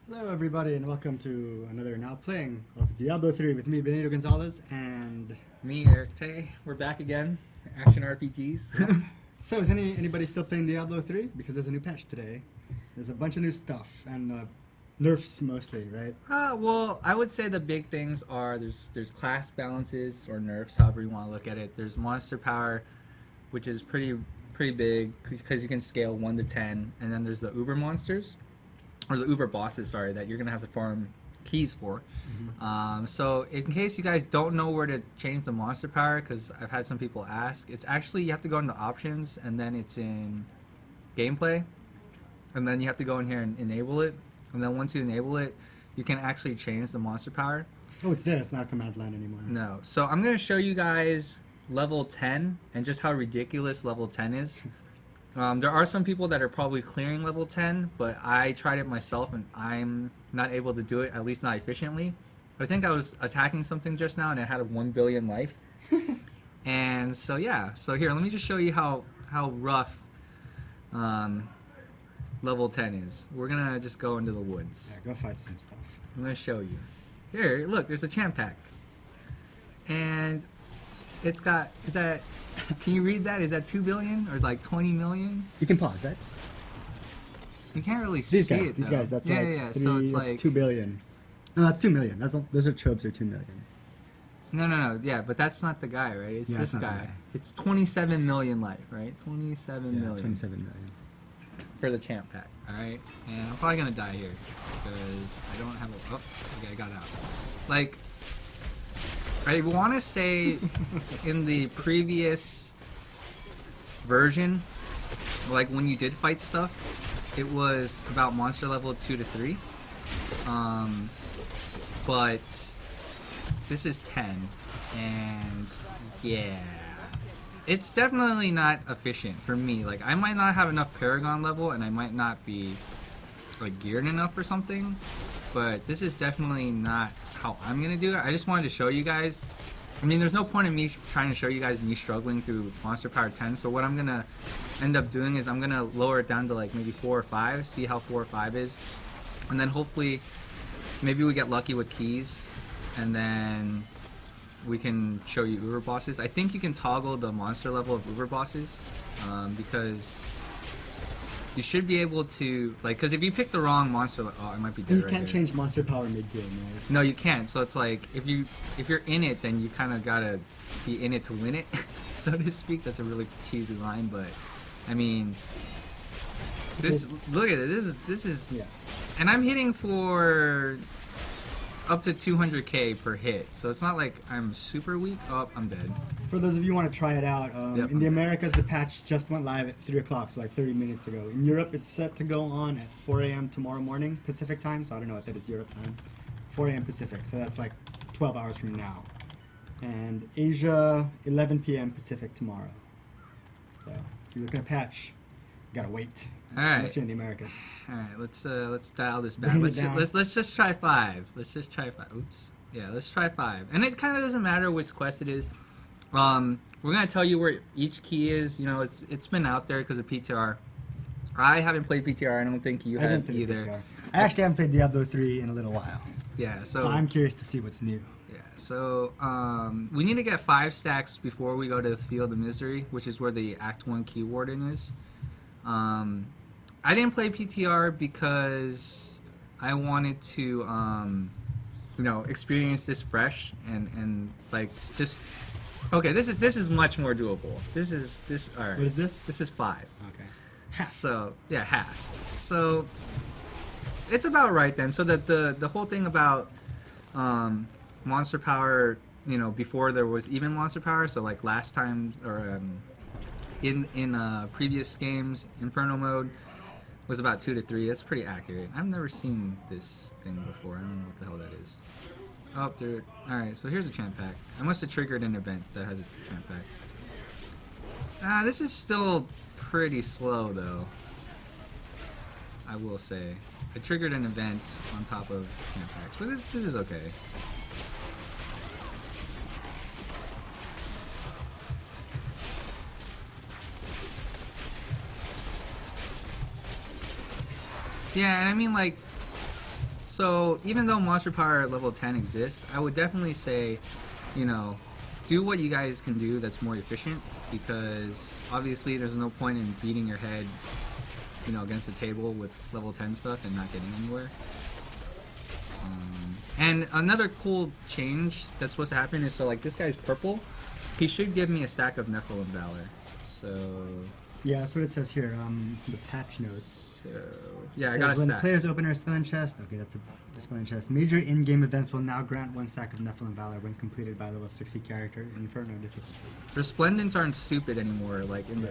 Hello, everybody, and welcome to another Now Playing of Diablo 3 with me, Benito Gonzalez, and... Me, Erick Tay. We're back again. Action RPGs. So, is anybody still playing Diablo 3? Because there's a new patch today. There's a bunch of new stuff, and nerfs mostly, right? Well, I would say the big things are there's class balances or nerfs, however you want to look at it. There's monster power, which is pretty big because you can scale 1 to 10, and then there's the uber monsters. Or the uber bosses, sorry, that you're going to have to farm keys for. Mm-hmm. So in case you guys don't know where to change the monster power, because I've had some people ask, it's actually, you have to go into options, and then it's in gameplay, and then you have to go in here and enable it, and then once you enable it, you can actually change the monster power. Oh, it's there. It's not command line anymore. No. So I'm going to show you guys level 10 and just how ridiculous level 10 is. There are some people that are probably clearing level 10, but I tried it myself and I'm not able to do it, at least not efficiently. I think I was attacking something just now and it had a 1 billion life. And so yeah, so here, let me just show you how rough level 10 is. We're gonna just go into the woods. Yeah, go fight some stuff. I'm gonna show you. Here, look, there's a champ pack. And it's got, can you read that? Is that 2 billion or like 20 million? You can pause, right? You can't really These see guys, it. these though. guys, that's yeah, like yeah. three, So it's that's like 2 billion. No, that's 2 million. Those are chubs are 2 million. no. Yeah, but that's not the guy, right? It's Yeah, this it's not the guy. guy. It's 27 million life, right? 27 Yeah, million 27 million. for the champ pack. All right, and I'm probably gonna die here because I don't have a. Oh, okay, I got out. Like, I want to say in the previous version, like when you did fight stuff, it was about monster level 2 to 3. But this is 10, and yeah, it's definitely not efficient for me. Like, I might not have enough Paragon level, and I might not be like geared enough or something, but this is definitely not how I'm gonna do it. I just wanted to show you guys. I mean, there's no point in me trying to show you guys me struggling through monster power 10, so what I'm gonna end up doing is I'm gonna lower it down to like maybe 4 or 5, see how 4 or 5 is, and then hopefully maybe we get lucky with keys, and then we can show you uber bosses. I think you can toggle the monster level of uber bosses, because you should be able to, like, because if you pick the wrong monster, oh, I might be dead. You right can't here. change monster power mid-game, right? No, you can't. So it's like if you're in it, then you kind of gotta be in it to win it, so to speak. That's a really cheesy line, but I mean, look at it. This is, Yeah. and I'm hitting for up to 200k per hit, so it's not like I'm super weak. Oh, I'm dead. For those of you who want to try it out, Yep, in the Americas, the patch just went live at 3 o'clock, so like 30 minutes ago. In Europe, it's set to go on at 4 a.m. tomorrow morning, Pacific time, so I don't know what that is Europe time. 4 a.m. Pacific, so that's like 12 hours from now. And Asia, 11 p.m. Pacific tomorrow. So, if you're looking at patch, you gotta wait. All right. Unless you're in the Americas. All right, let's dial this back. Bring it down. Let's just try 5. Let's just try 5. Oops. Yeah, let's try 5. And it kind of doesn't matter which quest it is. We're gonna tell you where each key is. You know, it's been out there because of PTR. I haven't played PTR. I don't think you have either. PTR. I actually haven't played Diablo 3 in a little while. Yeah, So I'm curious to see what's new. yeah, so we need to get 5 stacks before we go to the Field of Misery, which is where the Act 1 key warden is. I didn't play PTR because I wanted to, you know, experience this fresh and like just. Okay, this is much more doable. All right. What is this? This is 5. Okay. Half. So yeah, half. So it's about right then. So that the whole thing about monster power, you know, before there was even monster power. So like last time or in previous games, Inferno mode was about 2 to 3. That's pretty accurate. I've never seen this thing before. I don't know what the hell that is. Oh, there. All right. So here's a champ pack. I must have triggered an event that has a champ pack. This is still pretty slow though. I will say. I triggered an event on top of champ packs, but this is okay. Yeah, and I mean, like, So even though Monster Power level 10 exists, I would definitely say, you know, do what you guys can do that's more efficient, because obviously there's no point in beating your head, you know, against the table with level 10 stuff and not getting anywhere. And another cool change that's supposed to happen is, so like this guy's purple, he should give me a stack of Nephilim Valor. So Yeah, that's what it says here. The patch notes. So yeah, I Says got a when stack. players open a spelling chest. Okay, that's a spelling chest. Major in-game events will now grant 1 stack of Nephilim Valor when completed by level 60 character in Inferno difficulty. Resplendents aren't stupid anymore, like in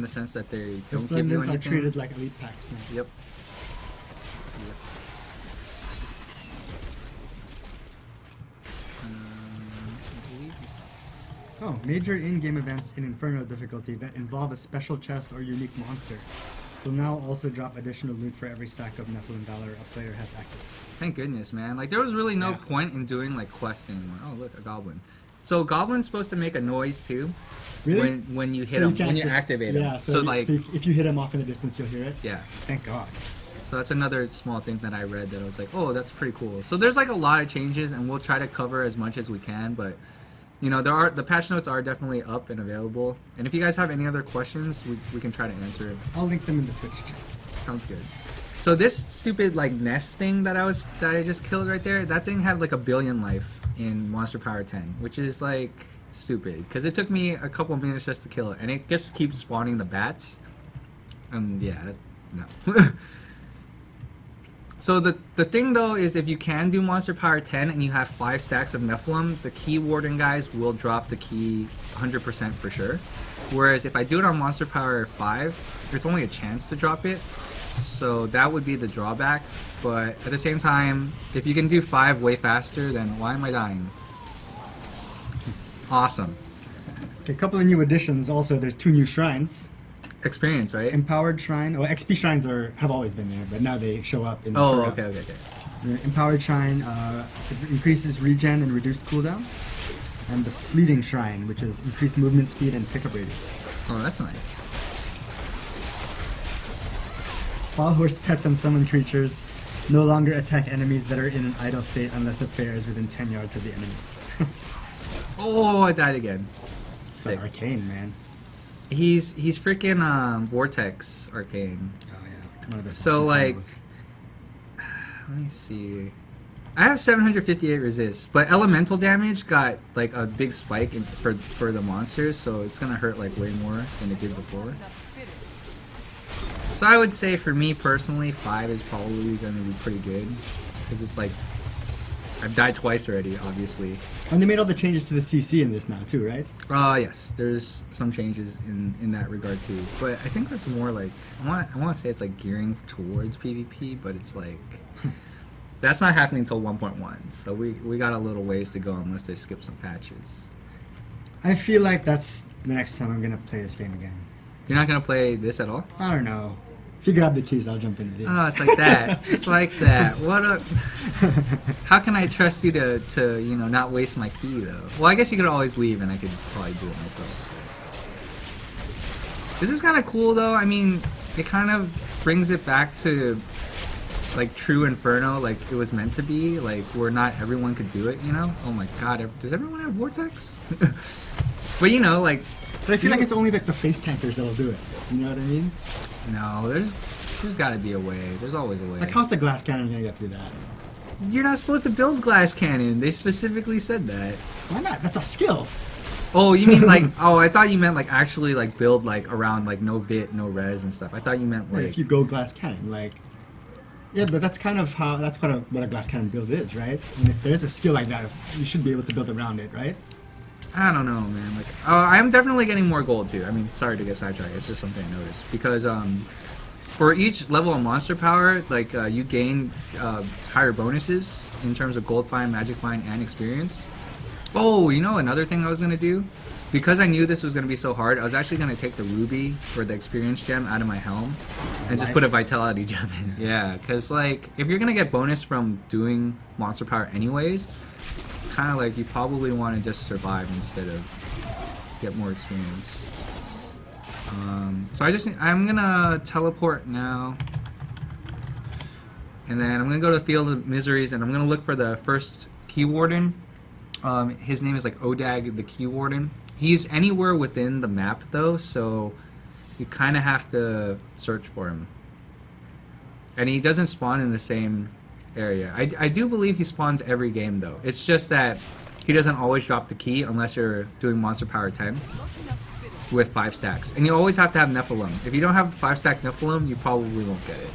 the sense that they don't give you Resplendents anything. are treated like elite packs now. Yep. I believe he's Oh, major in-game events in Inferno difficulty that involve a special chest or unique monster will now also drop additional loot for every stack of Nephilim Valor a player has active. Thank goodness, man. Like, there was really no Yeah. point in doing, like, quests anymore. Oh, look, a goblin. So, goblin's supposed to make a noise, too. Really? When you hit So him, can't when you just- activate him. Yeah, So, like, if you hit him off in the distance, you'll hear it? yeah. Thank God. So that's another small thing that I read that I was like, oh, that's pretty cool. So there's, like, a lot of changes, and we'll try to cover as much as we can, but... You know, the patch notes are definitely up and available. And if you guys have any other questions, we can try to answer it. I'll link them in the Twitch chat. Sounds good. So this stupid like nest thing that I just killed right there, that thing had like 1 billion life in Monster Power 10, which is like stupid because it took me a couple minutes just to kill it, and it just keeps spawning the bats. And yeah, no. So the thing though is, if you can do Monster Power 10 and you have 5 stacks of Nephilim, the Key Warden guys will drop the key 100% for sure. Whereas if I do it on Monster Power 5, there's only a chance to drop it. So that would be the drawback. But at the same time, if you can do 5 way faster, then why am I dying? Awesome. Okay, a couple of new additions also. There's 2 new shrines. Experience, right? Empowered Shrine. Oh, XP shrines have always been there, but now they show up in the Oh, Inferno. okay. The Empowered Shrine it increases regen and reduced cooldown. And the Fleeting Shrine, which is increased movement speed and pickup radius. Oh, that's nice. Wild horse pets and summon creatures no longer attack enemies that are in an idle state unless the player is within 10 yards of the enemy. Oh, I died again. It's Sick. arcane, man. He's freaking Vortex Arcane. Oh yeah. One of the So, awesome like, combos. let me see. I have 758 resist, but elemental damage got like a big spike for the monsters, so it's gonna hurt like way more than it did before. So I would say for me personally, 5 is probably gonna be pretty good, because it's like I've died twice already, obviously. And they made all the changes to the CC in this now too, right? Yes, there's some changes in that regard too, but I think that's more like I want to say it's like gearing towards PvP, but it's like that's not happening until 1.1, so we got a little ways to go unless they skip some patches. I feel like that's the next time I'm gonna play this game again. You're not gonna play this at all? I don't know. If you grab the keys, I'll jump into it. Oh, it's like that. It's like that. What a... How can I trust you to you know, not waste my key, though? Well, I guess you could always leave, and I could probably do it myself. This is kind of cool, though. I mean, it kind of brings it back to, like, true Inferno, like it was meant to be, like, where not everyone could do it, you know? Oh my god, does everyone have Vortex? But, you know, like... But I feel like it's only like the face tankers that'll do it. You know what I mean? No, there's got to be a way. There's always a way. Like, how's the glass cannon gonna get through that? You're not supposed to build glass cannon. They specifically said that. Why not? That's a skill. Oh, you mean like... Oh, I thought you meant like actually like build like around like no bit, no res and stuff. I thought you meant like... If you go glass cannon, like... Yeah, but that's kind of how... That's what a glass cannon build is, right? And if there's a skill like that, you should be able to build around it, right? I don't know, man. Like, I am definitely getting more gold too. I mean, sorry to get sidetracked. It's just something I noticed because for each level of monster power, like you gain higher bonuses in terms of gold find, magic find, and experience. Oh, you know another thing I was gonna do, because I knew this was gonna be so hard. I was actually gonna take the ruby for the experience gem out of my helm and just put a vitality gem in. Yeah, because like if you're gonna get bonus from doing monster power anyways, kind of like you probably want to just survive instead of get more experience. So I'm gonna teleport now. And then I'm gonna go to the Field of Miseries, and I'm gonna look for the first Key Warden. His name is like Odag the Key Warden. He's anywhere within the map though, so you kind of have to search for him. And he doesn't spawn in the same area. I do believe he spawns every game though. It's just that he doesn't always drop the key unless you're doing Monster Power 10 with 5 stacks. And you always have to have Nephilim. If you don't have 5-stack Nephilim, you probably won't get it.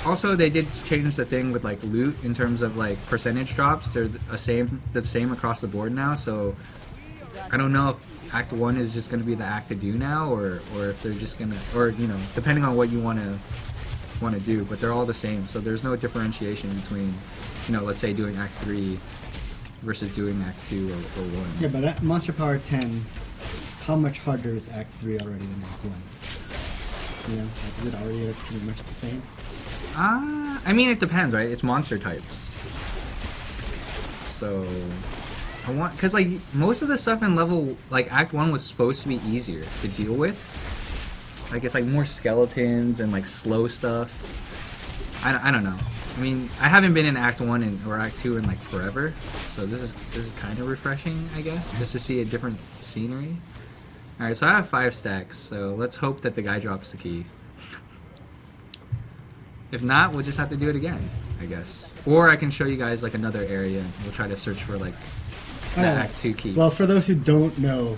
Also, they did change the thing with like loot in terms of like percentage drops. They're the same across the board now. So I don't know if Act 1 is just going to be the act to do now, or if they're just gonna, or you know, depending on what you want to do. But they're all the same. So there's no differentiation between, you know, let's say doing Act 3 versus doing Act 2 or 1. Yeah, but at Monster Power 10, how much harder is Act 3 already than Act 1? You know, like, is it already pretty much the same? I mean, it depends, right? It's monster types. So, because like most of the stuff in level, like Act 1 was supposed to be easier to deal with. Like it's like more skeletons and like slow stuff. I don't know. I mean, I haven't been in Act 1 or Act 2 in like forever, so this is kind of refreshing, I guess, just to see a different scenery. All right, so I have 5 stacks, so let's hope that the guy drops the key. If not, we'll just have to do it again, I guess. Or I can show you guys like another area and we'll try to search for like the Act 2 key. Well, for those who don't know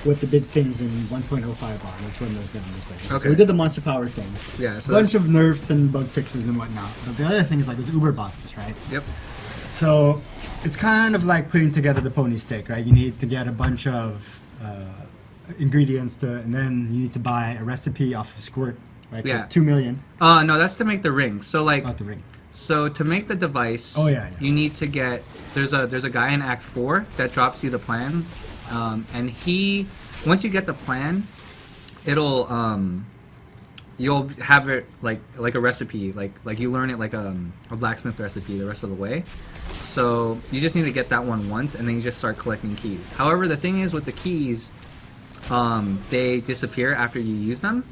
what the big things in 1.05 are, let's run those down real quick. Okay. So we did the Monster Power thing. Yeah, so a bunch of nerfs and bug fixes and whatnot. But the other thing is like those Uber bosses, right? Yep. So it's kind of like putting together the pony steak, right? You need to get a bunch of ingredients and then you need to buy a recipe off of Squirt. Right, yeah. 2 million. No, that's to make the ring. So like, the ring. So to make the device, you need to get. There's a guy in Act 4 that drops you the plan, and once you get the plan, it'll you'll have it like a recipe, like you learn it like a blacksmith recipe the rest of the way. So you just need to get that one once, and then you just start collecting keys. However, the thing is with the keys, they disappear after you use them.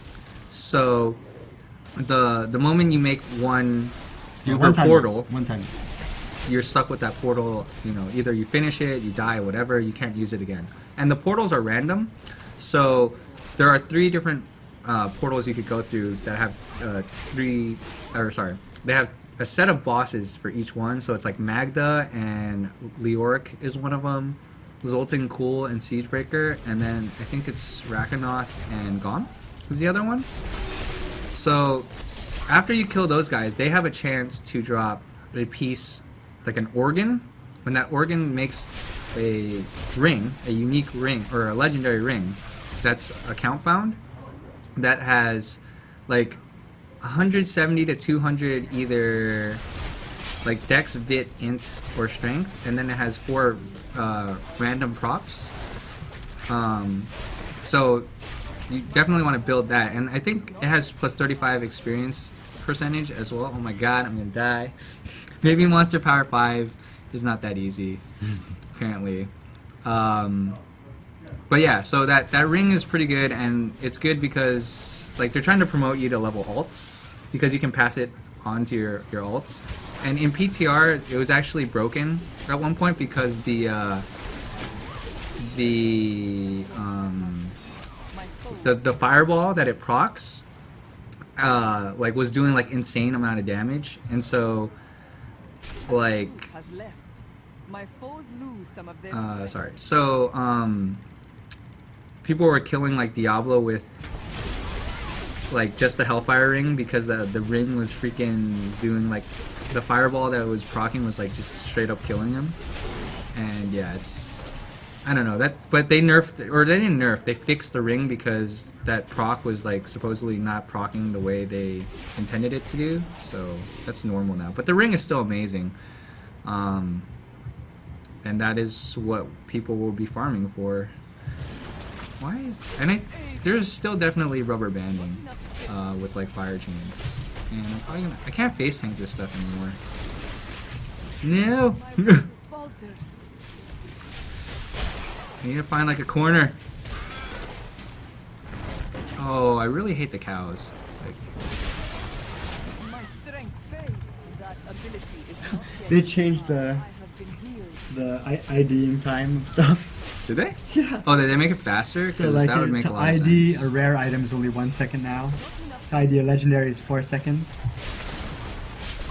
So, the moment you make one portal, you're stuck with that portal. You know, either you finish it, you die, whatever. You can't use it again. And the portals are random. So there are 3 different portals you could go through that have they have a set of bosses for each one. So it's like Magda and Leoric is one of them, Zoltan Cool and Siegebreaker, and then I think it's Rakanoth and Gom is the other one. So after you kill those guys, they have a chance to drop a piece, like an organ. When that organ makes a ring, a unique ring, or a legendary ring, that's account bound, that has like 170 to 200 either like Dex, Vit, Int, or Strength, and then it has 4 random props. So you definitely want to build that, and I think it has plus 35 experience percentage as well. Oh my god, I'm gonna die. Maybe Monster Power 5 is not that easy, apparently. But yeah, so that ring is pretty good, and it's good because like they're trying to promote you to level alts because you can pass it on to your alts. And in PTR, it was actually broken at one point because the fireball that it procs like was doing like insane amount of damage, and so like people were killing like Diablo with like just the Hellfire ring because the ring was freaking doing like the fireball that was proccing was like just straight up killing him. And yeah, it's I don't know that, but they nerfed, or they didn't nerf, they fixed the ring because that proc was like supposedly not proccing the way they intended it to do, so that's normal now. But the ring is still amazing, and that is what people will be farming for. Why is there's still definitely rubber banding with like fire chains, and I can't face tank this stuff anymore. No. I need to find like a corner. Oh, I really hate the cows. Like, My strength fades. That ability is not yet They changed the I have been healed. IDing time of stuff. did they? Yeah. Oh, did they make it faster? Because So like that would make a to lot of ID sense. a rare item is only 1 second now. To ID a legendary is 4 seconds.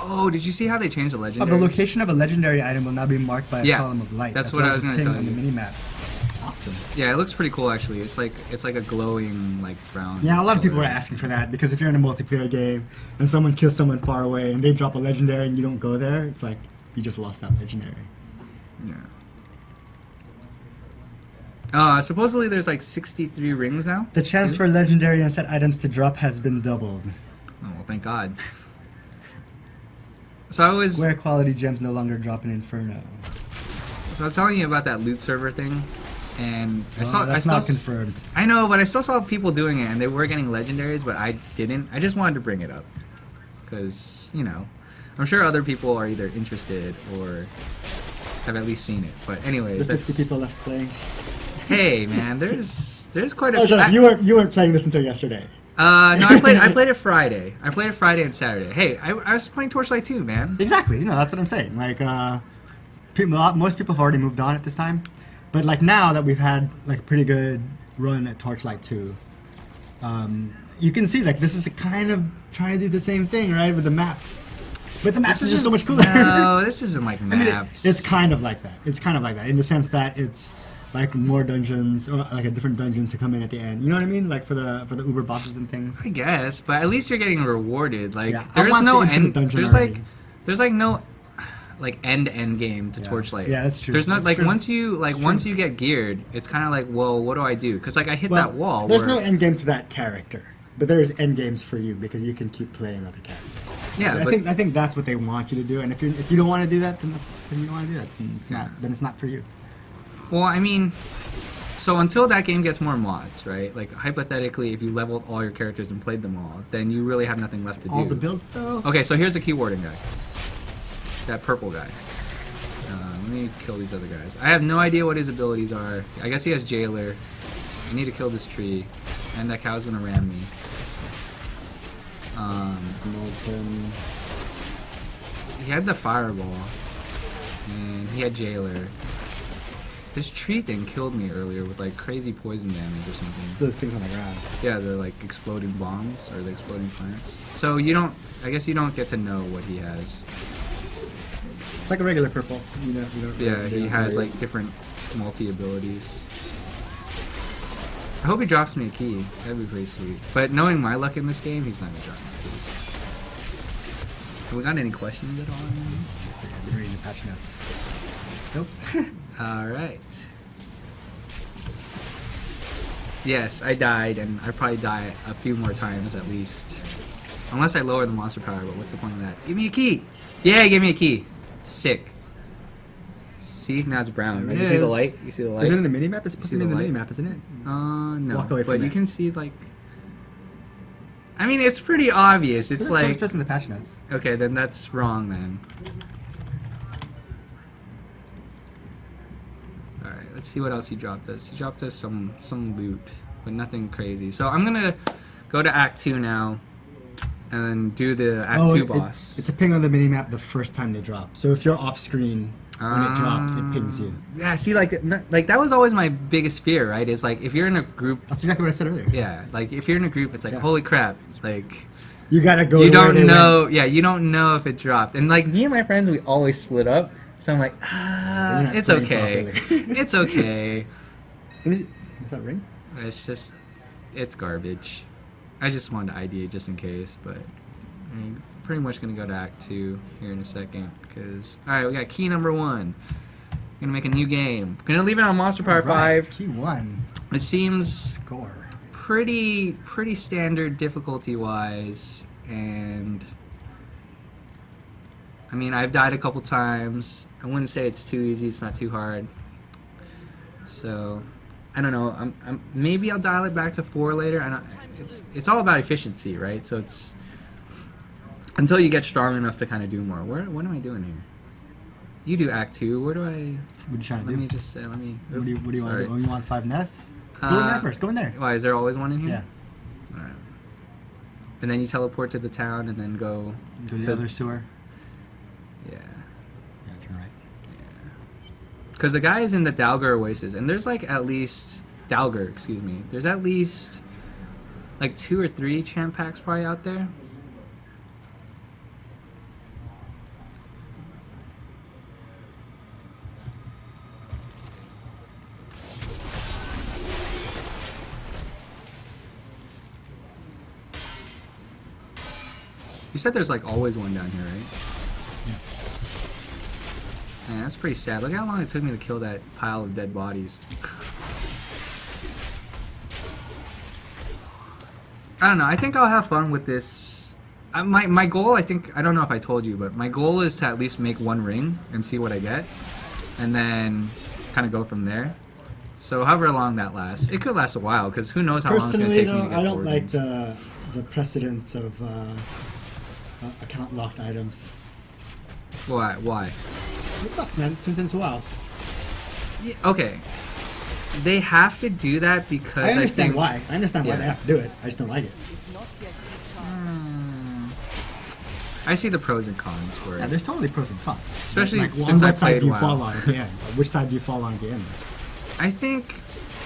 Oh, did you see how they changed the Oh, legendaries? the location of a legendary item will now be marked by a Yeah, column of light. that's what I was gonna gonna tell on you. the minimap. Awesome. Yeah, it looks pretty cool actually. It's like a glowing like brown. Yeah, a lot of people color. are asking for that because if you're in a multiplayer game and someone kills someone far away and they drop a legendary and you don't go there, it's like you just lost that legendary. Yeah. Supposedly there's like 63 rings now. The chance for legendary and set items to drop has been doubled. Oh, well, thank God. So I was Square quality gems no longer drop in Inferno. So I was telling you about that loot server thing, and I saw that's not confirmed. I know, but I still saw people doing it, and they were getting legendaries, but I didn't. I just wanted to bring it up because I'm sure other people are either interested or have at least seen it. But anyways, The 50 that's people left playing. hey man, there's quite a. Oh, shut up. You weren't playing this until yesterday. No, I played it Friday. I played it Friday and Saturday. Hey, I was playing Torchlight too, man. Exactly. That's what I'm saying. Like, most people have already moved on at this time, but like now that we've had like a pretty good run at Torchlight 2, you can see like this is kind of trying to do the same thing, right, with the maps. But the maps is just so much cooler. No, this isn't like I mean, maps. it's kind of like that. It's kind of like that in the sense that it's like more dungeons or like a different dungeon to come in at the end. You know what I mean? Like for the Uber bosses and things. I guess, but at least you're getting rewarded. Like Yeah, I there's want no the infinite end. dungeon There's already. like no like end game to Yeah. Torchlight. Yeah, that's true. There's not That's like true. once you get geared, it's kind of like, well, what do I do? Because like I hit that wall. There's where, no end game to that character, but there's end games for you because you can keep playing other characters. Yeah, I but think that's what they want you to do, and if you don't want to do that, then you don't want to do that. Then it's not for you. well, I mean, so until that game gets more mods, right? Like hypothetically, if you leveled all your characters and played them all, then you really have nothing left to do. All the builds though. Okay, so here's the keywording guy. That purple guy. Let me kill these other guys. I have no idea what his abilities are. I guess he has Jailer. I need to kill this tree. And that cow's gonna ram me. Molten. He had the fireball. And he had Jailer. This tree thing killed me earlier with like crazy poison damage or something. It's those things on the ground. Yeah, they're like exploding bombs or the exploding plants. So I guess you don't get to know what he has. It's like a regular purples. You don't Yeah, they he don't has tell you. like different multi-abilities. I hope he drops me a key. That'd be pretty sweet. But knowing my luck in this game, he's not gonna drop me a key. Have we got any questions at all? I've been reading the patch notes. Nope. Alright. Yes, I died, and I probably die a few more times at least. Unless I lower the monster power, but what's the point of that? Give me a key! Yeah, give me a key! Sick. See, now it's brown. Right? It You see the is. light? You see the light? Is it in the minimap? It's supposed see to be in the the light? minimap, isn't it? No. Walk away from but you it. can see, like... I mean, it's pretty obvious. It's That's what like... it says in the patch notes. Okay, then that's wrong, then. Alright, let's see what else he dropped us. He dropped us some loot, but nothing crazy. So I'm gonna go to Act 2 now, and then do the Act 2 boss. It's a ping on the minimap the first time they drop. So if you're off screen when it drops, it pings you. Yeah, see, like that was always my biggest fear, right? Is like, if you're in a group... That's exactly what I said earlier. Yeah, like, if you're in a group, it's like, Yeah. holy crap, like... You gotta go. You to where don't they know, went. yeah, you don't know if it dropped. And like me and my friends, we always split up. So I'm like, You're not it's playing okay. properly. It's okay. Is that ring? It's just, it's garbage. I just wanted to ID it just in case, but I'm pretty much gonna go to Act 2 here in a second. Cause, alright, we got key number 1. Gonna make a new game. Gonna leave it on Monster Power 5. Key 1. It seems Score. pretty standard difficulty wise, and I mean, I've died a couple times. I wouldn't say it's too easy. It's not too hard. So I don't know. Maybe I'll dial it back to 4 later. It's all about efficiency, right? So it's until you get strong enough to kind of do more. What am I doing here? You do Act 2. Where do I... What are you trying to Let do? me just say, let me... What do you want to Sorry. do? Oh, you want 5 nests? Go in there first. Go in there. Why, is there always one in here? Yeah. Alright. And then you teleport to the town and then go... Go to the other sewer. Yeah. Yeah, turn right. Because the guy is in the Dalgar Oasis, and there's like at least... Dalgar, excuse me. There's at least like 2 or 3 champ packs probably out there. You said there's like always one down here, right? Yeah. Man, that's pretty sad. Look how long it took me to kill that pile of dead bodies. I don't know. I think I'll have fun with this. My goal, I think, I don't know if I told you, but my goal is to at least make 1 ring and see what I get. And then kind of go from there. So however long that lasts. It could last a while, because who knows how long it's going to Personally, take me to though, get I don't like organs. the precedence of account locked items. Why? It sucks, man. It turns into WoW. Yeah, okay. They have to do that because I understand think, why. I understand why Yeah. they have to do it. I just don't like it. It's not yet his time. I see the pros and cons for Yeah, it. there's totally pros and cons. Especially like, since on I what side played do you WoW. fall on at the end? Which side do you fall on at the end? I think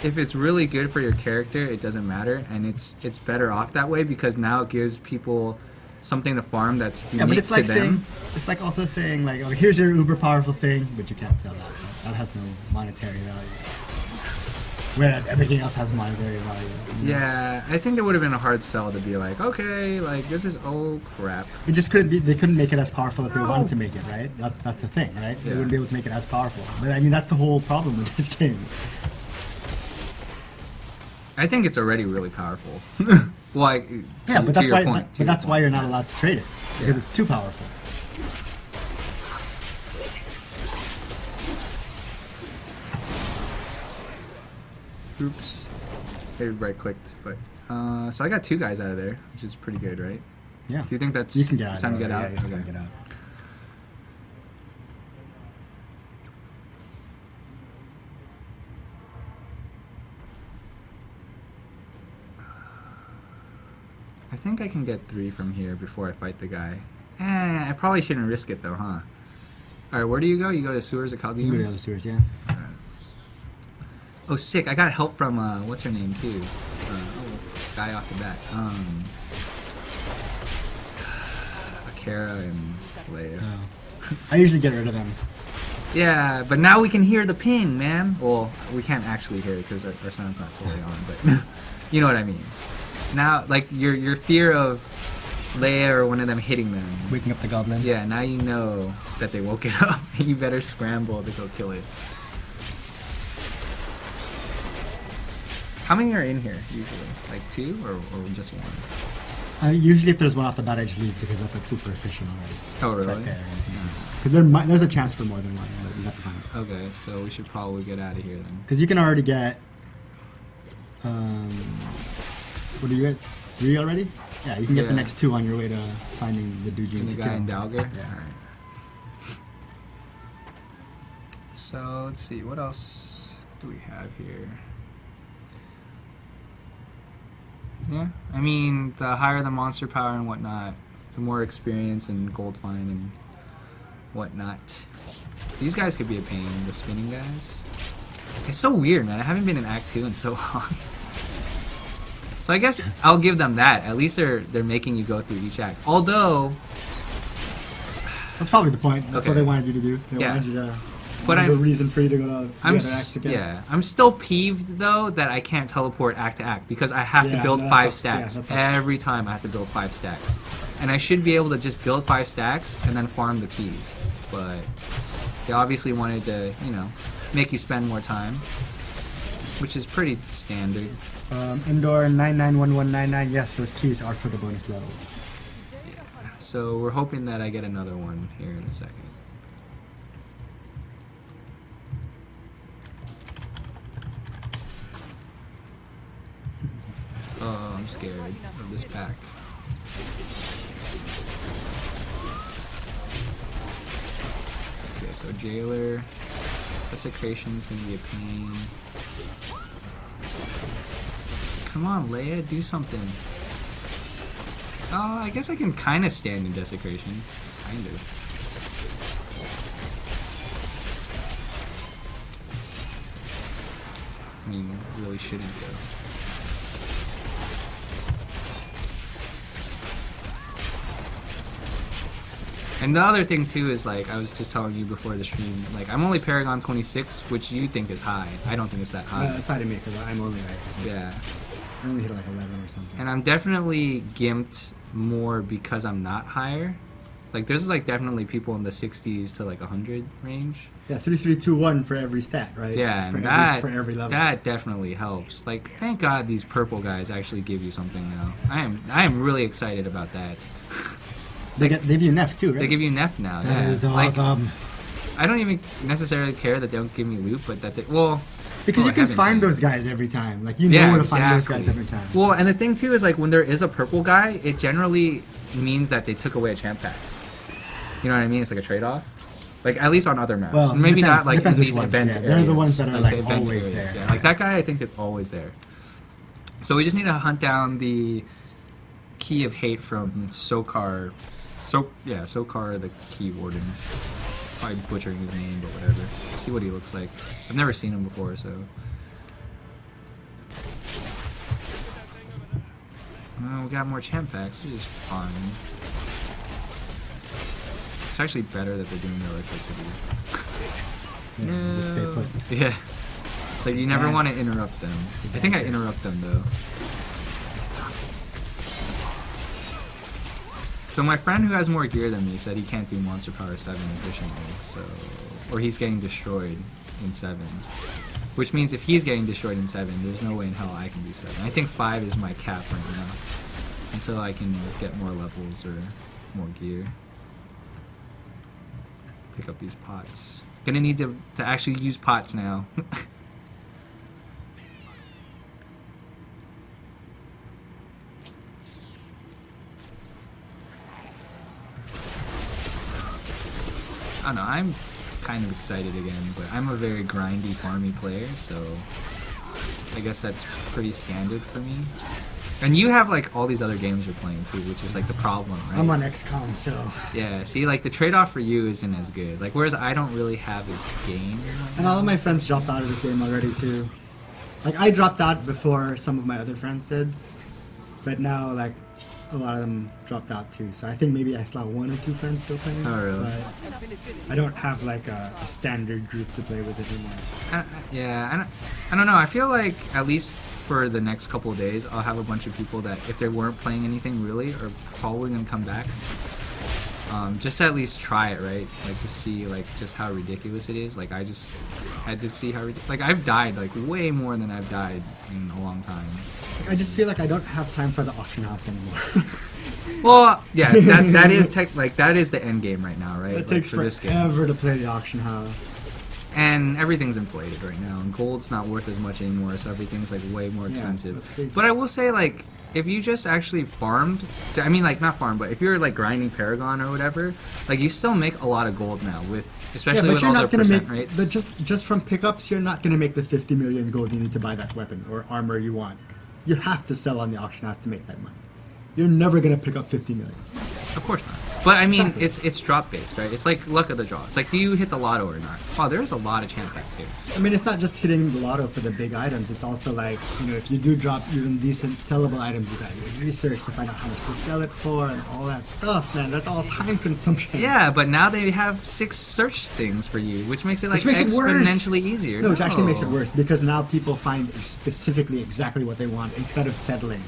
if it's really good for your character, it doesn't matter, and it's better off that way because now it gives people something to farm that's unique Yeah, but it's like to them. saying, it's like also saying like, okay, here's your uber powerful thing, but you can't sell that. That has no monetary value. Whereas everything else has monetary value. you know? Yeah, I think it would have been a hard sell to be like, okay, like this is oh crap. It just couldn't be. They couldn't make it as powerful as they No. wanted to make it, right? That's the thing, right? They Yeah. wouldn't be able to make it as powerful. But I mean, that's the whole problem with this game. I think it's already really powerful. Like, Yeah, but that's your why. point, But to your that's why point. you're not allowed to trade it because Yeah. it's too powerful. Oops. They right clicked, but so I got 2 guys out of there, which is pretty good, right? Yeah. Do you think that's You can get out. it's time to get yeah, out? you're just Okay. gonna get out. I think I can get 3 from here before I fight the guy. I probably shouldn't risk it though, huh? Alright, where do you go? You go to sewers at You can go to the Chaldean? other sewers, yeah. Oh, sick. I got help from, what's her name, too? Guy off the bat. Akira and Leia. I usually get rid of them. Yeah, but now we can hear the ping, man. Well, we can't actually hear it because our sound's not totally on, but you know what I mean. Now, like, your fear of Leia or one of them hitting them. Waking up the goblin. Yeah, now you know that they woke it up. You better scramble to go kill it. How many are in here, usually? Like 2 or just 1? Usually, if there's one off the bat, I just leave because that's like super efficient already. Oh, It's really? right there. Because there's a chance for more than one, but you have to find it. Okay, so we should probably get out of here then. Because you can already get. What do you get? 3 already? Yeah, you can get the Yeah. next 2 on your way to finding the Dujin And to the kill. guy in Dalgar? Yeah. Alright. So, let's see, what else do we have here? Yeah, I mean, the higher the monster power and whatnot, the more experience and gold find and whatnot. These guys could be a pain, the spinning guys. It's so weird, man. I haven't been in Act 2 in so long. So I guess I'll give them that. At least they're making you go through each act. Although, That's probably the point. That's Okay. what they wanted you to do. They Yeah. wanted you to. But wanted I'm- a reason for you to go to the I'm other acts again. I'm still peeved though that I can't teleport act to act because I have to Yeah, build that 5 sucks. Yeah, stacks. that sucks. Every time I have to build 5 stacks. And I should be able to just build 5 stacks and then farm the keys. But they obviously wanted to, you know, make you spend more time, which is pretty standard. Indoor 991199. Yes, those keys are for the bonus level. Yeah. So we're hoping that I get another one here in a second. Oh, I'm scared of this pack. Okay, so So Jailer, Desecration is gonna be a pain. Come on, Leia, do something. Oh, I guess I can kind of stand in Desecration. Kind of. I mean, really shouldn't though. And the other thing too is like I was just telling you before the stream, like I'm only Paragon 26, which you think is high. I don't think it's that high. It's high to me because I'm only like Yeah. I only hit like 11 or something. And I'm definitely gimped more because I'm not higher. Like there's like definitely people in the 60s to like 100 range. Yeah, 3, 3, 2, 1 for every stat, right? Yeah, for and for every level. that definitely helps. Like thank God these purple guys actually give you something now. I am really excited about that. They give you Nef too, right? They give you Nef now. That yeah. is awesome. Like, I don't even necessarily care that they don't give me loot, but that they because you can heavens, find man. those guys every time. Like you know where to find those guys every time. Well, and the thing too is like when there is a purple guy, it generally means that they took away a champ pack. You know what I mean? It's like a trade-off. Like at least on other maps. Well, Maybe depends, not like in depends which these ones, event yeah. areas. They're the ones that are the like event always areas, there. Yeah. Like that guy I think is always there. So we just need to hunt down the Key of Hate from Sokar. Sokar the Key Warden. Probably butchering his name, but whatever. See what he looks like. I've never seen him before, so. Well, we got more champ packs, which is fine. It's actually better that they're doing the electricity. Yeah, just stay put. Yeah. So you never want to That's interrupt them. I think I interrupt them though. So my friend who has more gear than me said he can't do Monster Power 7 efficiently, so or he's getting destroyed in 7. Which means if he's getting destroyed in 7, there's no way in hell I can do 7. I think 5 is my cap right now. Until I can get more levels or more gear. Pick up these pots. Gonna need to actually use pots now. I don't know, I'm kind of excited again, but I'm a very grindy, farmy player, so I guess that's pretty standard for me. And you have like all these other games you're playing too, which is like the problem, right? I'm on XCOM, so. Yeah, see, like the trade-off for you isn't as good. Like, whereas I don't really have a game. And all of my friends dropped out of this game already too. Like I dropped out before some of my other friends did, but now like a lot of them dropped out too. So I think maybe I still have 1 or 2 friends still playing. Oh, really? But I don't have like a standard group to play with anymore. I don't know. I feel like at least for the next couple of days, I'll have a bunch of people that, if they weren't playing anything really, are probably gonna come back. Just to at least try it, right? Like to see like just how ridiculous it is. Like I just had to see how like I've died like way more than I've died in a long time. I just feel like I don't have time for the auction house anymore. Well, yes, that is that is the end game right now, right? It Like, takes for this game. forever to play the auction house. And everything's inflated right now, and gold's not worth as much anymore, so everything's like way more Yeah, expensive. that's crazy. But I will say, like, if you just actually farmed, I mean, like, not farmed, but if you're like grinding Paragon or whatever, like, you still make a lot of gold now, with especially with all the percent rates. But just from pickups, you're not gonna make the 50 million gold you need to buy that weapon or armor you want. You have to sell on the auction house to make that money. You're never gonna pick up 50 million. Of course not. But I mean, Exactly. it's drop based, right? It's like luck of the draw. It's like, do you hit the lotto or not? Wow, there's a lot of champ packs here. I mean, it's not just hitting the lotto for the big items. It's also like, you know, if you do drop even decent sellable items, you gotta research to find out how much to sell it for and all that stuff, man. That's all time consumption. Yeah, but now they have 6 search things for you, which makes it like Which makes it worse. exponentially easier. No, which actually makes it worse because now people find specifically exactly what they want instead of settling.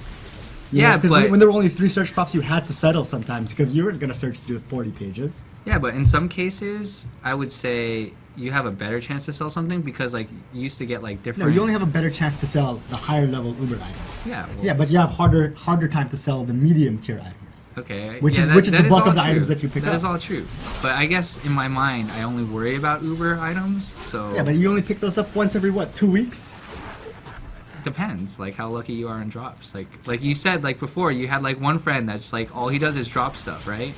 You Yeah, know, because but- when there were only 3 search pops, you had to settle sometimes because you weren't gonna search through 40 pages. Yeah, but in some cases, I would say you have a better chance to sell something because, like, you used to get like No, different. you only have a better chance to sell the higher level Uber items. Yeah. Well, Yeah, but you have harder time to sell the medium tier items. Okay. Which yeah, is- that- which is that the bulk all of the true. items that you pick That up. is all true. But I guess in my mind, I only worry about Uber items. So Yeah, but you only pick those up once every what, 2 weeks? depends, like how lucky you are in drops. Like you said, like before, you had like one friend that's like all he does is drop stuff, right?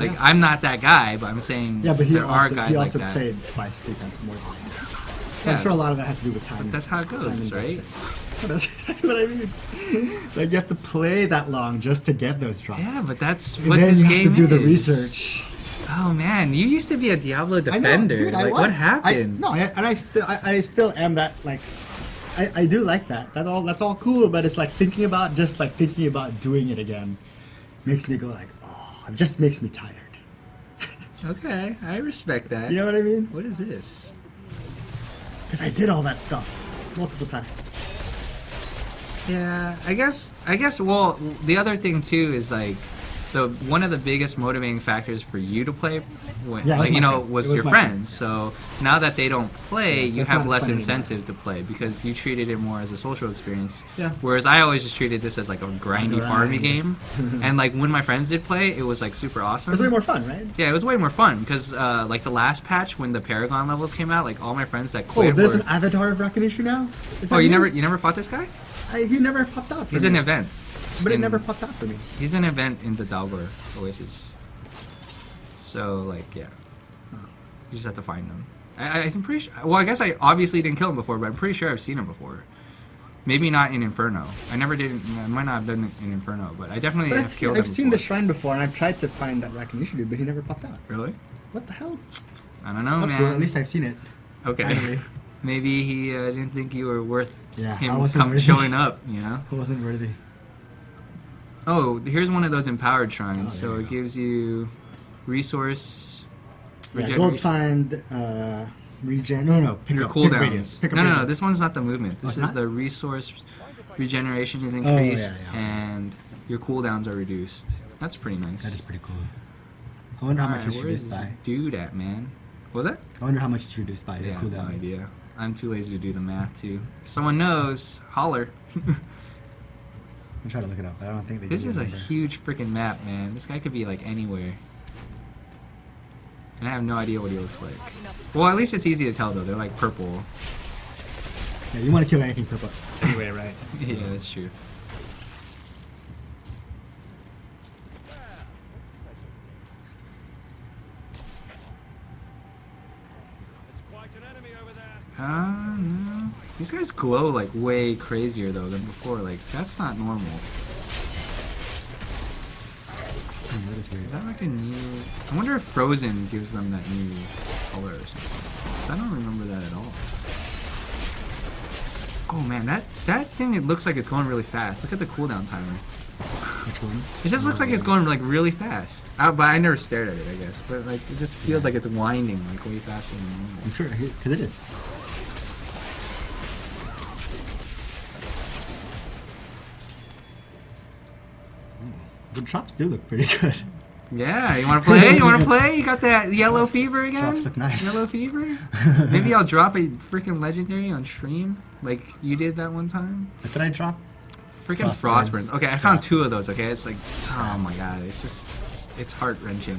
Like, Yeah. I'm not that guy, but I'm saying Yeah, but there are guys he like also that. played twice, 3 times more than me. So Yeah. I'm sure a lot of that has to do with time. But that's how it time goes, right? invested. That's what I mean. Like you have to play that long just to get those drops. Yeah, but that's and what then this you game have to do is. the research. Oh man, you used to be a Diablo I defender. know, dude. I Like, was. what happened? I still am that. Like, I do like that. That's all cool. But it's like thinking about doing it again makes me go like, oh, it just makes me tired. Okay, I respect that. You know what I mean? What is this? Because I did all that stuff multiple times. Yeah, I guess. Well, the other thing too is like, one of the biggest motivating factors for you to play, when, Yeah, it was like my you know, friends. was It was your my friends. friends, yeah. So now that they don't play, Yeah, so you it's have not as less fun anymore. incentive to play because you treated it more as a social experience. Yeah. Whereas I always just treated this as like a grindy, farmy Grind. game, and like when my friends did play, it was like super awesome. It's way more fun, right? Yeah, it was way more fun because like the last patch when the Paragon levels came out, like all my friends that Oh, quit there's were. an avatar of Rakinishu now. Is Oh, that you him? never fought this guy? He never popped out. For He's me. an event. but it in- never popped out for me. He's an event in the Dalgor Oasis. So like yeah, you just have to find him. I'm pretty sure. Well, I guess I obviously didn't kill him before, but I'm pretty sure I've seen him before. Maybe not in Inferno. I never did. I might not have done it in Inferno, but I definitely But have killed him I've seen the before. shrine before, and I've tried to find that Rakinishu dude, but he never popped out. Really? What the hell? I don't know, That's man. cool. At least I've seen it. Okay. Finally. Maybe he didn't think you were worth Yeah, I him wasn't worthy. showing up. You know. It wasn't worthy. Oh, here's one of those empowered shrines. Oh, so there it you go. gives you resource. Yeah, regeneration- gold find, regen. No, pick Your up. Pick radius. cooldowns. Pick up No, radius. this one's not the movement. This it's is not? the resource regeneration is yeah, increased yeah. and your cooldowns are reduced. That's pretty nice. That is pretty cool. I wonder how much Alright, it's where is reduced this by. dude at, man? What was that? I wonder how much it's reduced by. The Yeah, cooldown. no idea. I'm too lazy to do the math too. If someone knows, holler. I'm trying to look it up. But I don't think they. This give is you a number. huge freaking map, man. This guy could be like anywhere. And I have no idea what he looks like. Well, at least it's easy to tell though. They're like purple. Yeah, you want to kill anything purple. Anyway, right? Yeah, that's true. No. These guys glow like way crazier though than before. Like that's not normal. That is weird. Is that like a new? I wonder if Frozen gives them that new color or something. I don't remember that at all. Oh man, that thing, it looks like it's going really fast. Look at the cooldown timer. Which one? It just looks like it's going like really fast. But I never stared at it, I guess. But like it just feels like it's winding like way faster than normal. I'm sure, because it is. The drops do look pretty good. Yeah, you want to play? You want to play? You got that yellow fever again? drops look nice. Yellow fever? Maybe I'll drop a freaking legendary on stream, like you did that one time. What did I drop? Freaking Frostburns. Frostburns. Okay, I found 2 of those. Okay, it's like, oh my god, it's just, it's heart wrenching.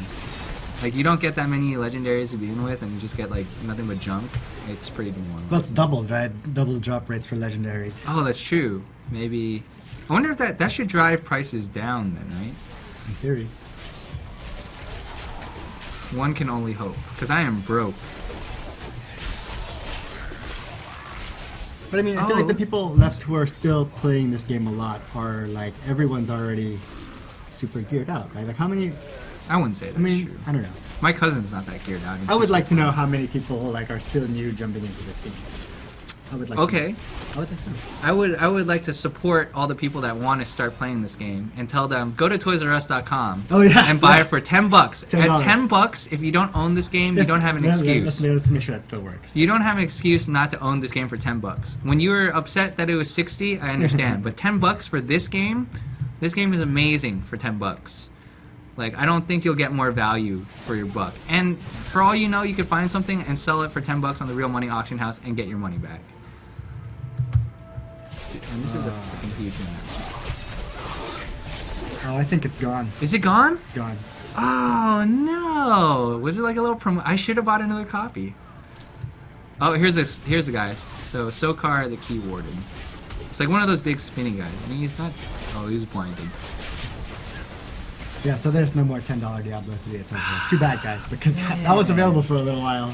Like you don't get that many legendaries to begin with, and you just get like nothing but junk. It's pretty demoralizing. Well, it's doubled, right? Double drop rates for legendaries. Oh, that's true. Maybe. I wonder if that should drive prices down then, right? In theory. One can only hope, because I am broke. But I mean, I feel like Oh. the people left who are still playing this game a lot are like, everyone's already super geared out, right? Like how many, I wouldn't say that's I mean, true. I don't know. My cousin's not that geared out. I would like to know how many people like are still new jumping into this game. I would like to Okay. know. I would like to know. I would like to support all the people that want to start playing this game and tell them go to ToysRUs.com Oh, yeah, and buy yeah. it for $10. $10. At $10, if you don't own this game, you don't have an excuse. Let's make sure that still works. You don't have an excuse not to own this game for $10. When you were upset that it was 60, I understand, but $10 for this game is amazing for $10. Like I don't think you'll get more value for your buck. And for all you know, you could find something and sell it for $10 on the Real Money Auction House and get your money back. And this is a freaking huge map. Oh, I think it's gone. Is it gone? It's gone. Oh no! Was it like a little promo? I should have bought another copy. Oh, here's the guys. So Sokar, the Key Warden. It's like one of those big spinning guys. I mean, he's not. Oh, he's blinded. Yeah, so there's no more $10 Diablo 3 at Toys R Us. Too bad, guys, because that was available for a little while.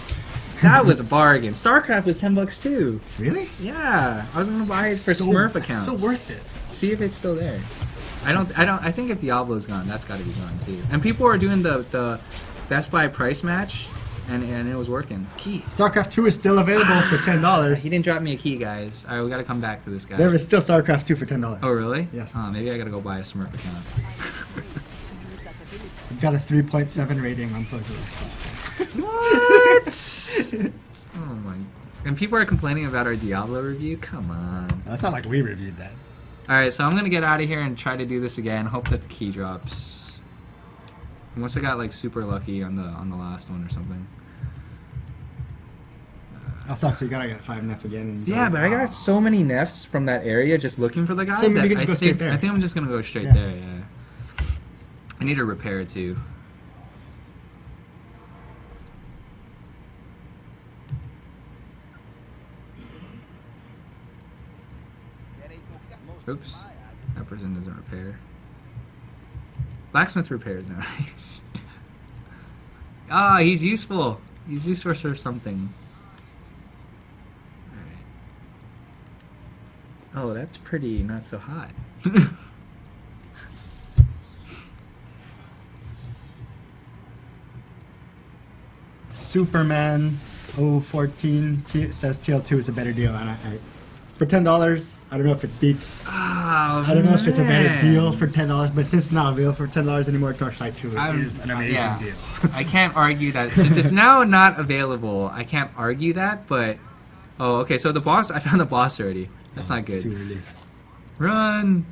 That was a bargain. StarCraft was $10 too. Really? Yeah, I was gonna buy it for So- Smurf accounts. So worth it. See if it's still there. I think if Diablo's gone, that's got to be gone too. And people are doing the Best Buy price match, and it was working. Key. StarCraft 2 is still available for $10. He didn't drop me a key, guys. All right, we got to come back to this guy. There is still StarCraft 2 for $10. Oh, really? Yes. Oh, maybe I got to go buy a Smurf account. We've got a 3.7 rating on Toys R Us. What? Oh my! And people are complaining about our Diablo review. Come on. It's not like we reviewed that. All right, so I'm gonna get out of here and try to do this again. Hope that the key drops. Unless I got like super lucky on the last one or something. That sucks, so you gotta get 5 Nef again. And Yeah, but I got so many nefs from that area just looking for the guy. So maybe that you can just go straight there. I think I'm just gonna go straight Yeah. there. Yeah. I need a repair too. Oops, that person doesn't repair. Blacksmith repairs now. Ah, he's useful. He's useful for something. Alright. Oh, that's pretty not so hot. Superman 014 says TL2 is a better deal, and for $10, I don't know if it beats. Oh, I don't know if it's a better man. deal for $10, but since it's not available for $10 anymore, Darkseid 2 is an amazing yeah. deal. I can't argue that. Since it's now not available, I can't argue that, but... Oh, okay, so the boss... I found the boss already. That's not It's good. too early. Run!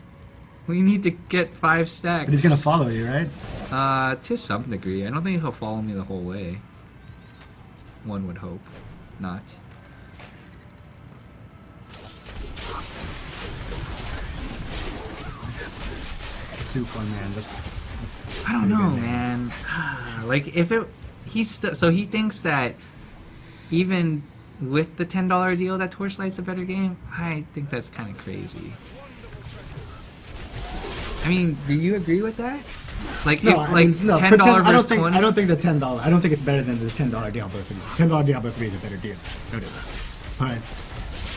We need to get 5 stacks. But he's gonna follow you, right? To some degree. I don't think he'll follow me the whole way. One would hope. Not. Superman, that's I don't pretty know, good name. man. Like, if it... So he thinks that even with the $10 deal that Torchlight's a better game? I think that's kind of crazy. I mean, do you agree with that? Like, No, if, I like mean, no, $10 for 10, I don't versus think 20? I don't think the $10. I don't think it's better than the $10 Diablo 3. $10 Diablo 3 is a better deal. No doubt. But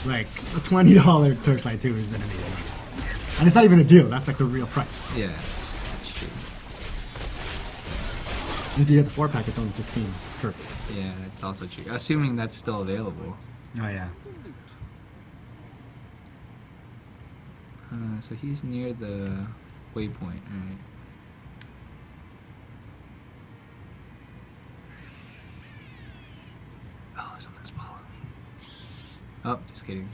like a $20 Torchlight 2 is an amazing deal. And it's not even a deal. That's like the real price. Yeah, that's true. And if you get the 4-pack, it's only 15. Perfect. Yeah, that's also true. Assuming that's still available. Oh yeah. So he's near the waypoint, alright. Oh, someone's following me. Oh, just kidding.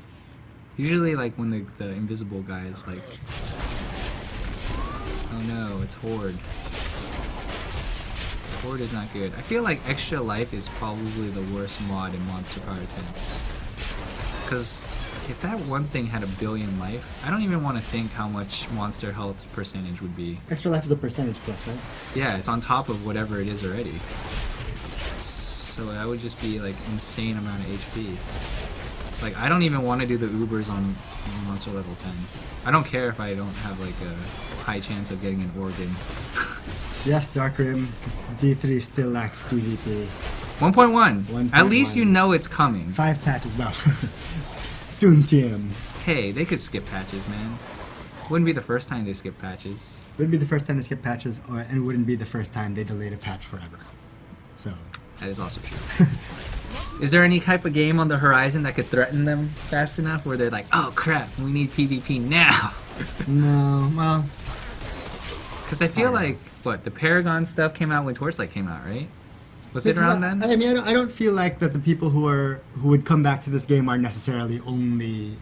Usually, like, when the invisible guy is like... Oh no, it's Horde. Horde is not good. I feel like Extra Life is probably the worst mod in Monster Power 10. Because if that one thing had 1 billion life, I don't even want to think how much monster health percentage would be. Extra life is a percentage plus, right? Yeah, it's on top of whatever it is already. So that would just be like insane amount of HP. Like, I don't even want to do the Ubers on monster level 10. I don't care if I don't have like a high chance of getting an organ. Yes, Darkrim D3 still lacks PvP. 1.1. At least 1.1. you know it's coming. 5 patches well. Soon TM. Hey, they could skip patches, man. Wouldn't be the first time they skip patches. Wouldn't be the first time they skip patches, and it wouldn't be the first time they delayed a patch forever. So. That is also true. Is there any type of game on the horizon that could threaten them fast enough where they're like, oh crap, we need PvP now? No, well. Because I feel like, what, the Paragon stuff came out when Torchlight came out, right? Was it around then? I mean, I don't feel like that the people who would come back to this game are necessarily only,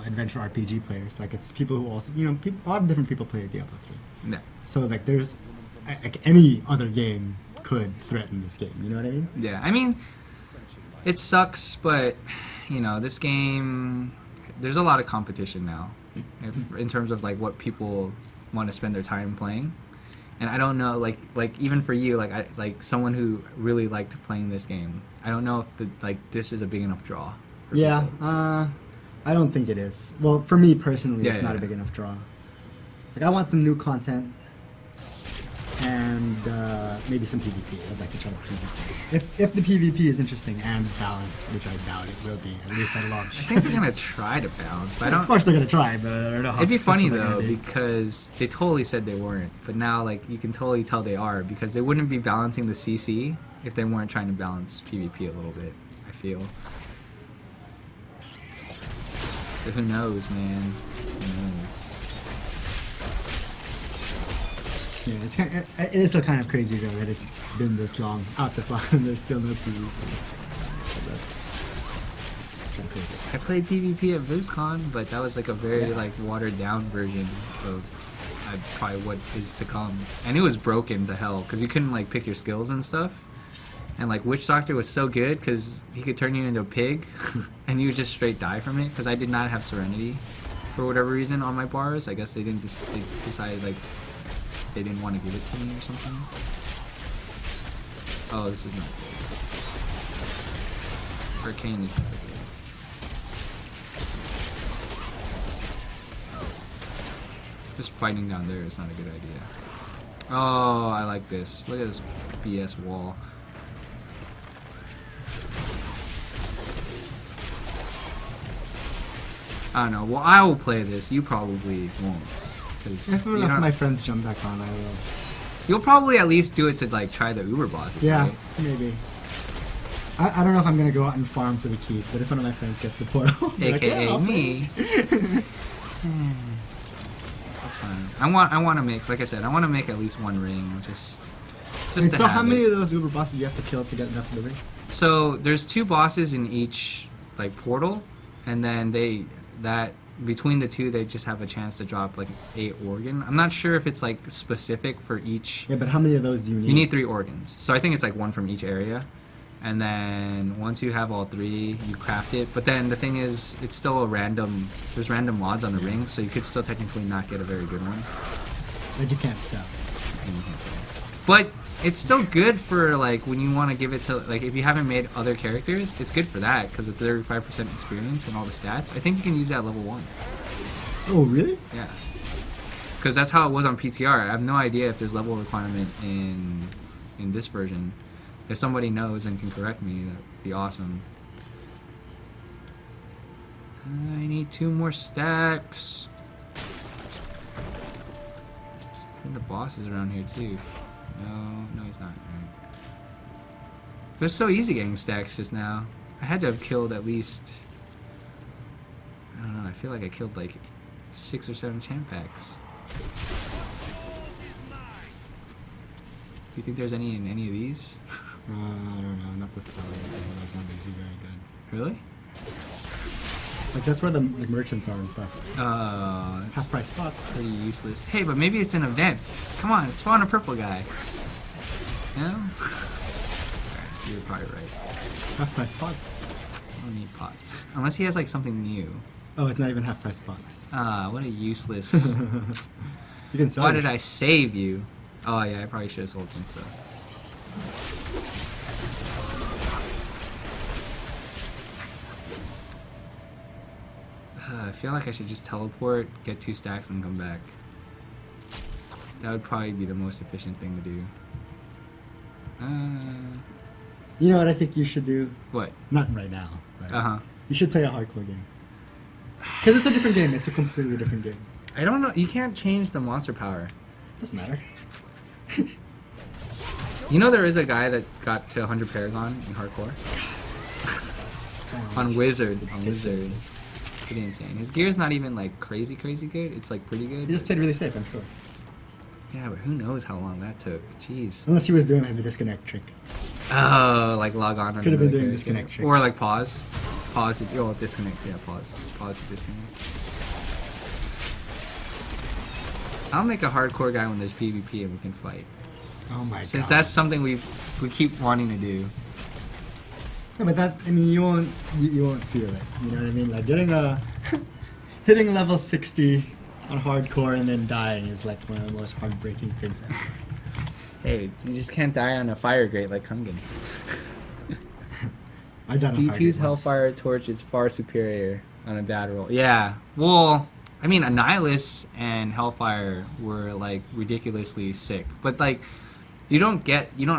adventure RPG players. Like, it's people who also, a lot of different people play Diablo 3. No. So, like, there's, like, any other game could threaten this game, you know what I mean? Yeah, I mean, it sucks, but, this game, there's a lot of competition now in terms of, like, what people want to spend their time playing. And I don't know, like even for you, like someone who really liked playing this game, I don't know if this is a big enough draw. Yeah, people. I don't think it is. Well, for me personally, Yeah, it's not yeah. a big enough draw. Like, I want some new content. and maybe some PvP. I'd like to try the PvP. If the PvP is interesting and balanced, which I doubt it will be, at least at launch. I think they're gonna try to balance, but I don't. Of course they're gonna try, but I don't know how It'd be funny successful they're though gonna be. because they totally said they weren't, but now like you can totally tell they are because they wouldn't be balancing the CC if they weren't trying to balance PvP a little bit. I feel. So who knows, man? Who knows? Yeah, it is still kind of crazy though that it's been this long, out this long, and there's still no PvP. So that's kind of crazy. I played PvP at BlizzCon, but that was like a very Yeah. like watered down version of probably what is to come, and it was broken to hell because you couldn't like pick your skills and stuff. And like Witch Doctor was so good because he could turn you into a pig, and you would just straight die from it. Because I did not have Serenity for whatever reason on my bars. I guess they didn't they decided like they didn't want to give it to me or something. Oh, this is not good. Arcane is never good. Just fighting down there is not a good idea. Oh, I like this. Look at this BS wall. I don't know. Well, I will play this. You probably won't. Cause If you enough of don't- my friends jump back on, I will. you'll probably at least do it to like try the Uber bosses. Yeah, Right? maybe. I don't know if I'm gonna go out and farm for the keys, but if one of my friends gets the portal, I'll be like, AKA yeah, I'll play. me. That's fine. I want to make, like I said, I want to make at least one ring, just Wait, to so have how it. many of those Uber bosses do you have to kill to get enough of the ring? So there's 2 bosses in each like portal, and then that between the 2 they just have a chance to drop like 8 organ. I'm not sure if it's like specific for each. Yeah, but how many of those do you need? You need 3 organs, so I think it's like 1 from each area. And then once you have all 3, you craft it. But then the thing is, it's still a random. There's random mods on the ring, so you could still technically not get a very good one. that you can't sell. And you can't say. But it's still good for like when you want to give it to like if you haven't made other characters, it's good for that because of 35% experience and all the stats. I think you can use that at level 1. Oh, really? Yeah, because that's how it was on PTR. I have no idea if there's level requirement in this version. If somebody knows and can correct me, that'd be awesome. I need 2 more stacks. I think the boss is around here too. No, he's not. Right. It was so easy getting stacks just now. I had to have killed at least. I don't know. I feel like I killed like 6 or 7 champ packs. Do you think there's any in any of these? I don't know. Not the sellers. Those aren't usually very good. Really? Like that's where the merchants are and stuff. It's Half price spots. pretty useless. Hey, but maybe it's an event. Come on, spawn a purple guy. No? Alright, you're probably right. Half price spots. I don't need pots. Unless he has like something new. Oh, it's not even half price spots. Ah, what a useless. You can sell. Why your did I save you? Oh yeah, I probably should have sold some stuff. I feel like I should just teleport, get 2 stacks, and come back. That would probably be the most efficient thing to do. You know what I think you should do? What? Not right now. But Uh-huh. You should play a hardcore game. Because it's a different game. It's a completely different game. I don't know. You can't change the monster power. Doesn't matter. You know there is a guy that got to 100 Paragon in hardcore? On Wizard. On Wizard. Pretty insane. His gear's not even like crazy good. It's like pretty good. He just played really safe, I'm sure. Yeah, but who knows how long that took. Jeez. Unless he was doing like the disconnect trick. Oh, like log on. Could have been another doing character. disconnect trick. Or like pause. Pause it. Oh, disconnect. Yeah, pause. Pause to disconnect. I'll make a hardcore guy when there's PvP and we can fight. Oh my god. Since that's something we keep wanting to do. No, but that, I mean, you won't feel it. You know what I mean? Like getting hitting level 60 on hardcore and then dying is like one of the most heartbreaking things ever. Hey, you just can't die on a fire grate like Kungan. I died on D2's Hellfire. Hellfire Torch is far superior on a bad roll. Yeah, well, I mean, Annihilus and Hellfire were like ridiculously sick, but like you don't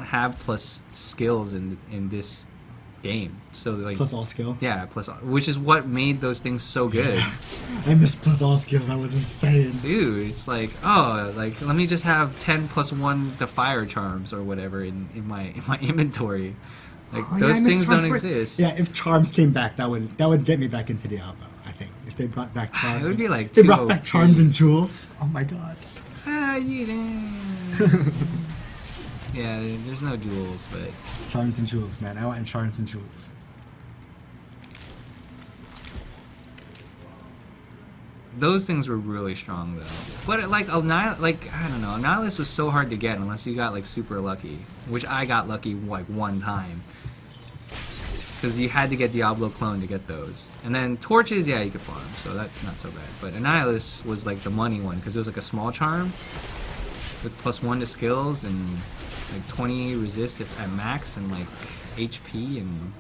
have plus skills in this game. So like Plus all skill. yeah, which is what made those things so good. I missed plus all skill. That was insane. Dude, it's like, oh, like let me just have 10 plus 1 the fire charms or whatever in my inventory. Like Oh, those I missed things don't Charms. exist. Yeah, if charms came back, that would get me back into Diablo. I think if they brought back charms. It would be like they too brought back OP. charms and jewels. Oh my god. Ah, you didn't. Yeah, there's no jewels, but Charms and jewels, man. I want charms and jewels. those things were really strong though. But like I don't know, Annihilus was so hard to get unless you got like super lucky, which I got lucky like one time. Because you had to get Diablo clone to get those. And then torches, yeah, you could farm, so that's not so bad. But Annihilus was like the money one because it was like a small charm with +1 to skills and like 20 resist at max and like HP and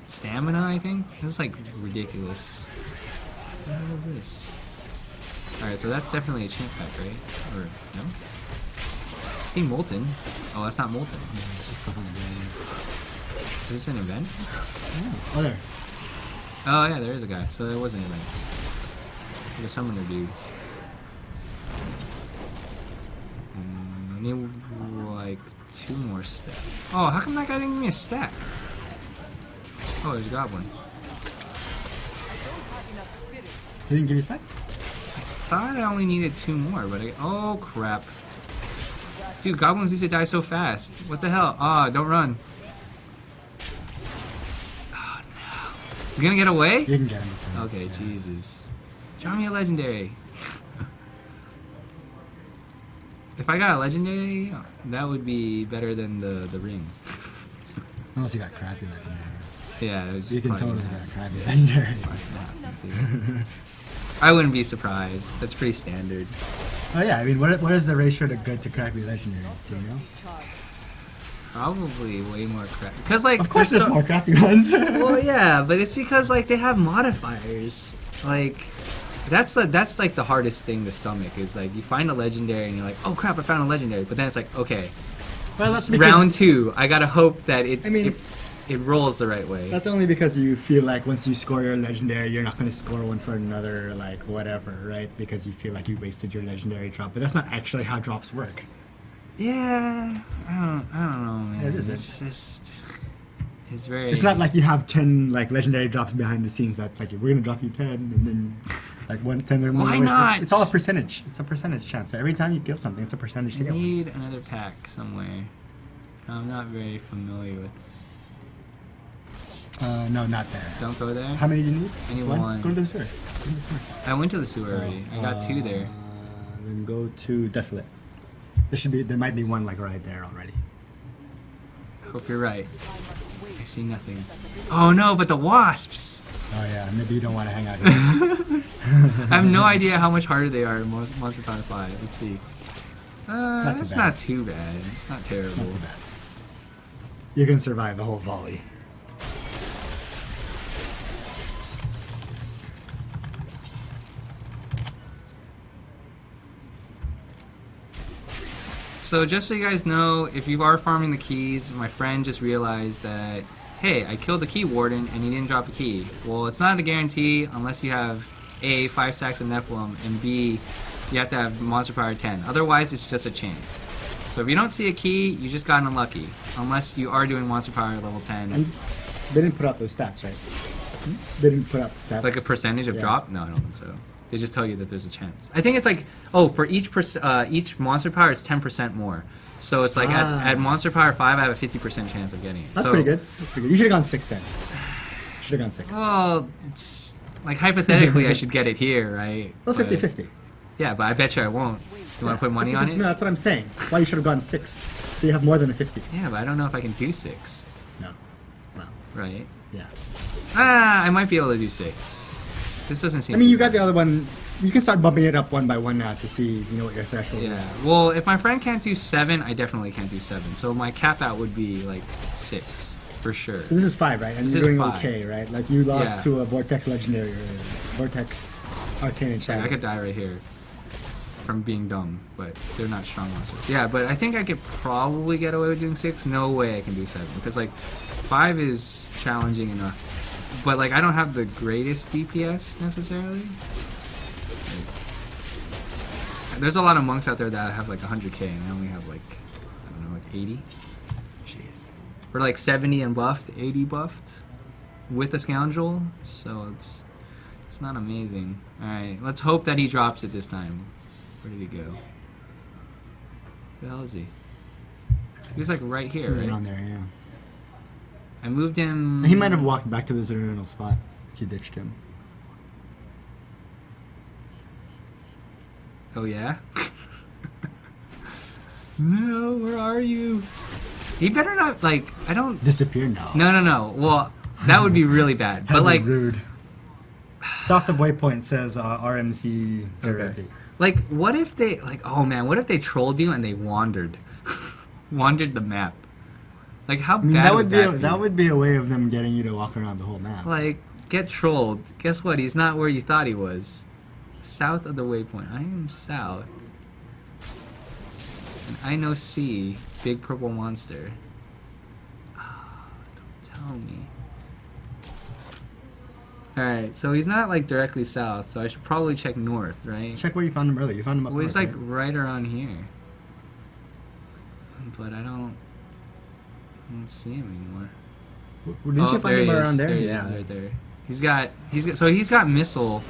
stamina, I think. It was like ridiculous. What the hell is this? Alright, so that's definitely a champ pack, right? Or no? I see Molten. Oh, that's not Molten. It's just the whole game. Is this an event? Oh, there. Oh yeah, there is a guy. So there was an event. Like a summoner dude. I need like 2 more stacks. Oh, how come that guy didn't give me a stack? Oh, there's a goblin. He didn't give you a stack? Thought I only needed 2 more, but oh crap. Dude, goblins used to die so fast. What the hell? Ah, don't run. Oh no. You gonna get away? You can get him. Okay, yeah. Jesus. Draw me a legendary. If I got a legendary, that would be better than the ring. Unless you got crappy legendary. Yeah, it was You can probably totally not- get crappy legendary. I wouldn't be surprised. That's pretty standard. Oh yeah, I mean, what is the ratio to good to crappy legendaries? Do you know? Probably way more crap. Because like, Of course, there's there's more crappy ones. Well, yeah, but it's because like they have modifiers. Like that's like the hardest thing to stomach is like you find a legendary and you're like, oh crap, I found a legendary. But then it's like, okay, Well, that's because round 2, I gotta hope that I mean- it rolls the right way. that's only because you feel like once you score your legendary, you're not going to score one for another, like whatever, right? Because you feel like you wasted your legendary drop. But that's not actually how drops work. Yeah, I don't know, man. Yeah, it is. It's just, it's very. It's not like you have 10 like legendary drops behind the scenes that like we're gonna drop you 10 and then like 10 or more. Why not? It's all a percentage. It's a percentage chance. So every time you kill something, it's a percentage to I get one. need another pack somewhere. I'm not very familiar with. No, not there. Don't go there. How many do you need? I need One? one. Go to the sewer. Go to the sewer. I went to the sewer already. I got 2 there. Then go to Desolate. There might be one like right there already. Hope you're right. I see nothing. Oh no, but the wasps! Oh yeah, maybe you don't want to hang out here. I have no idea how much harder they are in Monster Hunter 5. Let's see. Not too That's bad. not too bad. It's not terrible. Not too bad. You can survive the whole volley. So just so you guys know, if you are farming the keys, my friend just realized that, hey, I killed the key warden and he didn't drop a key. Well, it's not a guarantee unless you have A, 5 stacks of Nephilim, and B, you have to have Monster Power 10. Otherwise, it's just a chance. So if you don't see a key, you just got unlucky. Unless you are doing Monster Power level 10. And they didn't put out those stats, right? They didn't put out the stats. Like a percentage of Yeah. drop? No, I don't think so. They just tell you that there's a chance. I think it's like, oh, for each Monster Power, it's 10% more. So it's like at Monster Power 5, I have a 50% chance of getting it. That's So- pretty good. That's pretty good. You should have gone 6 then. Should have gone 6. Well, it's like hypothetically I should get it here, right? Well, But- 50-50. Yeah, but I bet you I won't. You want to put money on it? No, that's what I'm saying. That's why you should have gone 6. So you have more than a 50. Yeah, but I don't know if I can do 6, No. Well, right? yeah. I might be able to do 6. This doesn't seem. I mean, too you got bad. the other one. You can start bumping it up one by one now to see, what your threshold Yeah. is. Well, if my friend can't do 7, I definitely can't do 7. So my cap out would be like 6 for sure. So this is 5, right? And This you're is doing 5. okay, right? Like you lost Yeah. to a Vortex Legendary or Vortex Arcane and Sorry, I Shadow. could die right here from being dumb, but they're not strong monsters. Yeah, but I think I could probably get away with doing 6. No way I can do 7 because like 5 is challenging enough, but like I don't have the greatest DPS necessarily. Like, there's a lot of monks out there that have like 100k, and I only have like I don't know, like 80. Jeez. We're like 70 and buffed, 80 buffed with a scoundrel, so it's not amazing. All right, let's hope that he drops it this time. Where did he go? Where the hell is he? He was like right here, Right right? on there, yeah. I moved him. He might have walked back to his original spot if you ditched him. Oh yeah. No, where are you? He better not like. I don't. Disappear now. No. Well, that would be really bad. But That'd like, be rude. South of Waypoint says RMC okay. Like, what if they like? Oh man, what if they trolled you and they wandered, wandered the map? Like, how I mean, bad that would be a way of them getting you to walk around the whole map. Like, get trolled. Guess what? He's not where you thought he was. South of the waypoint. I am south. And I know C. Big purple monster. Oh, don't tell me. Alright, so he's not like directly south, so I should probably check north, right? Check where you found him earlier. You found him up Well, he's north, like right? right around here. But I don't see him anymore. Didn't you find him around there? There he Yeah. is, right there. He's got missile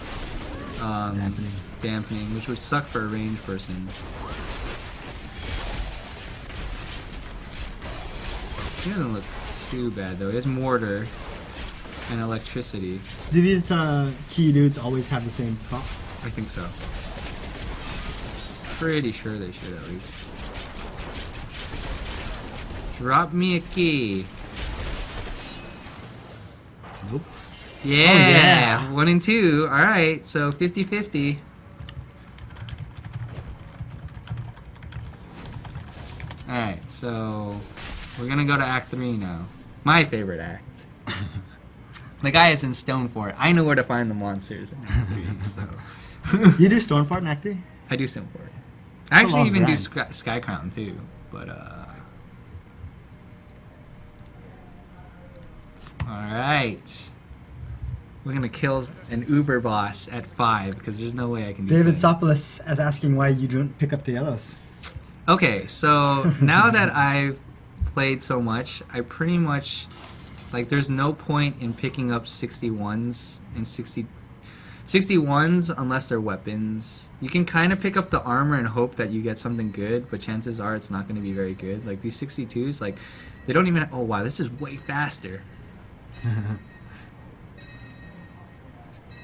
Dampening. which would suck for a ranged person. He doesn't look too bad though. He has mortar and electricity. Do these key dudes always have the same props? I think so. Pretty sure they should at least. Drop me a key. Nope. Yeah, Oh, yeah. 1 and 2. Alright, so 50-50. Alright, so we're gonna go to Act 3 now. My favorite act. The guy is in stone for it. I know where to find the monsters in Act 3, so. You do Stormfort in Act 3? I do Stone for it. I It's a actually long even do grind. Sky Crown too, but Alright. We're gonna kill an Uber boss at 5 because there's no way I can do David 10. Sopolis is asking why you don't pick up the yellows. Okay, so now that I've played so much, I pretty much like there's no point in picking up 61s and 61s unless they're weapons. You can kind of pick up the armor and hope that you get something good, but chances are it's not going to be very good. Like these 62s, like they don't even. Oh wow, this is way faster.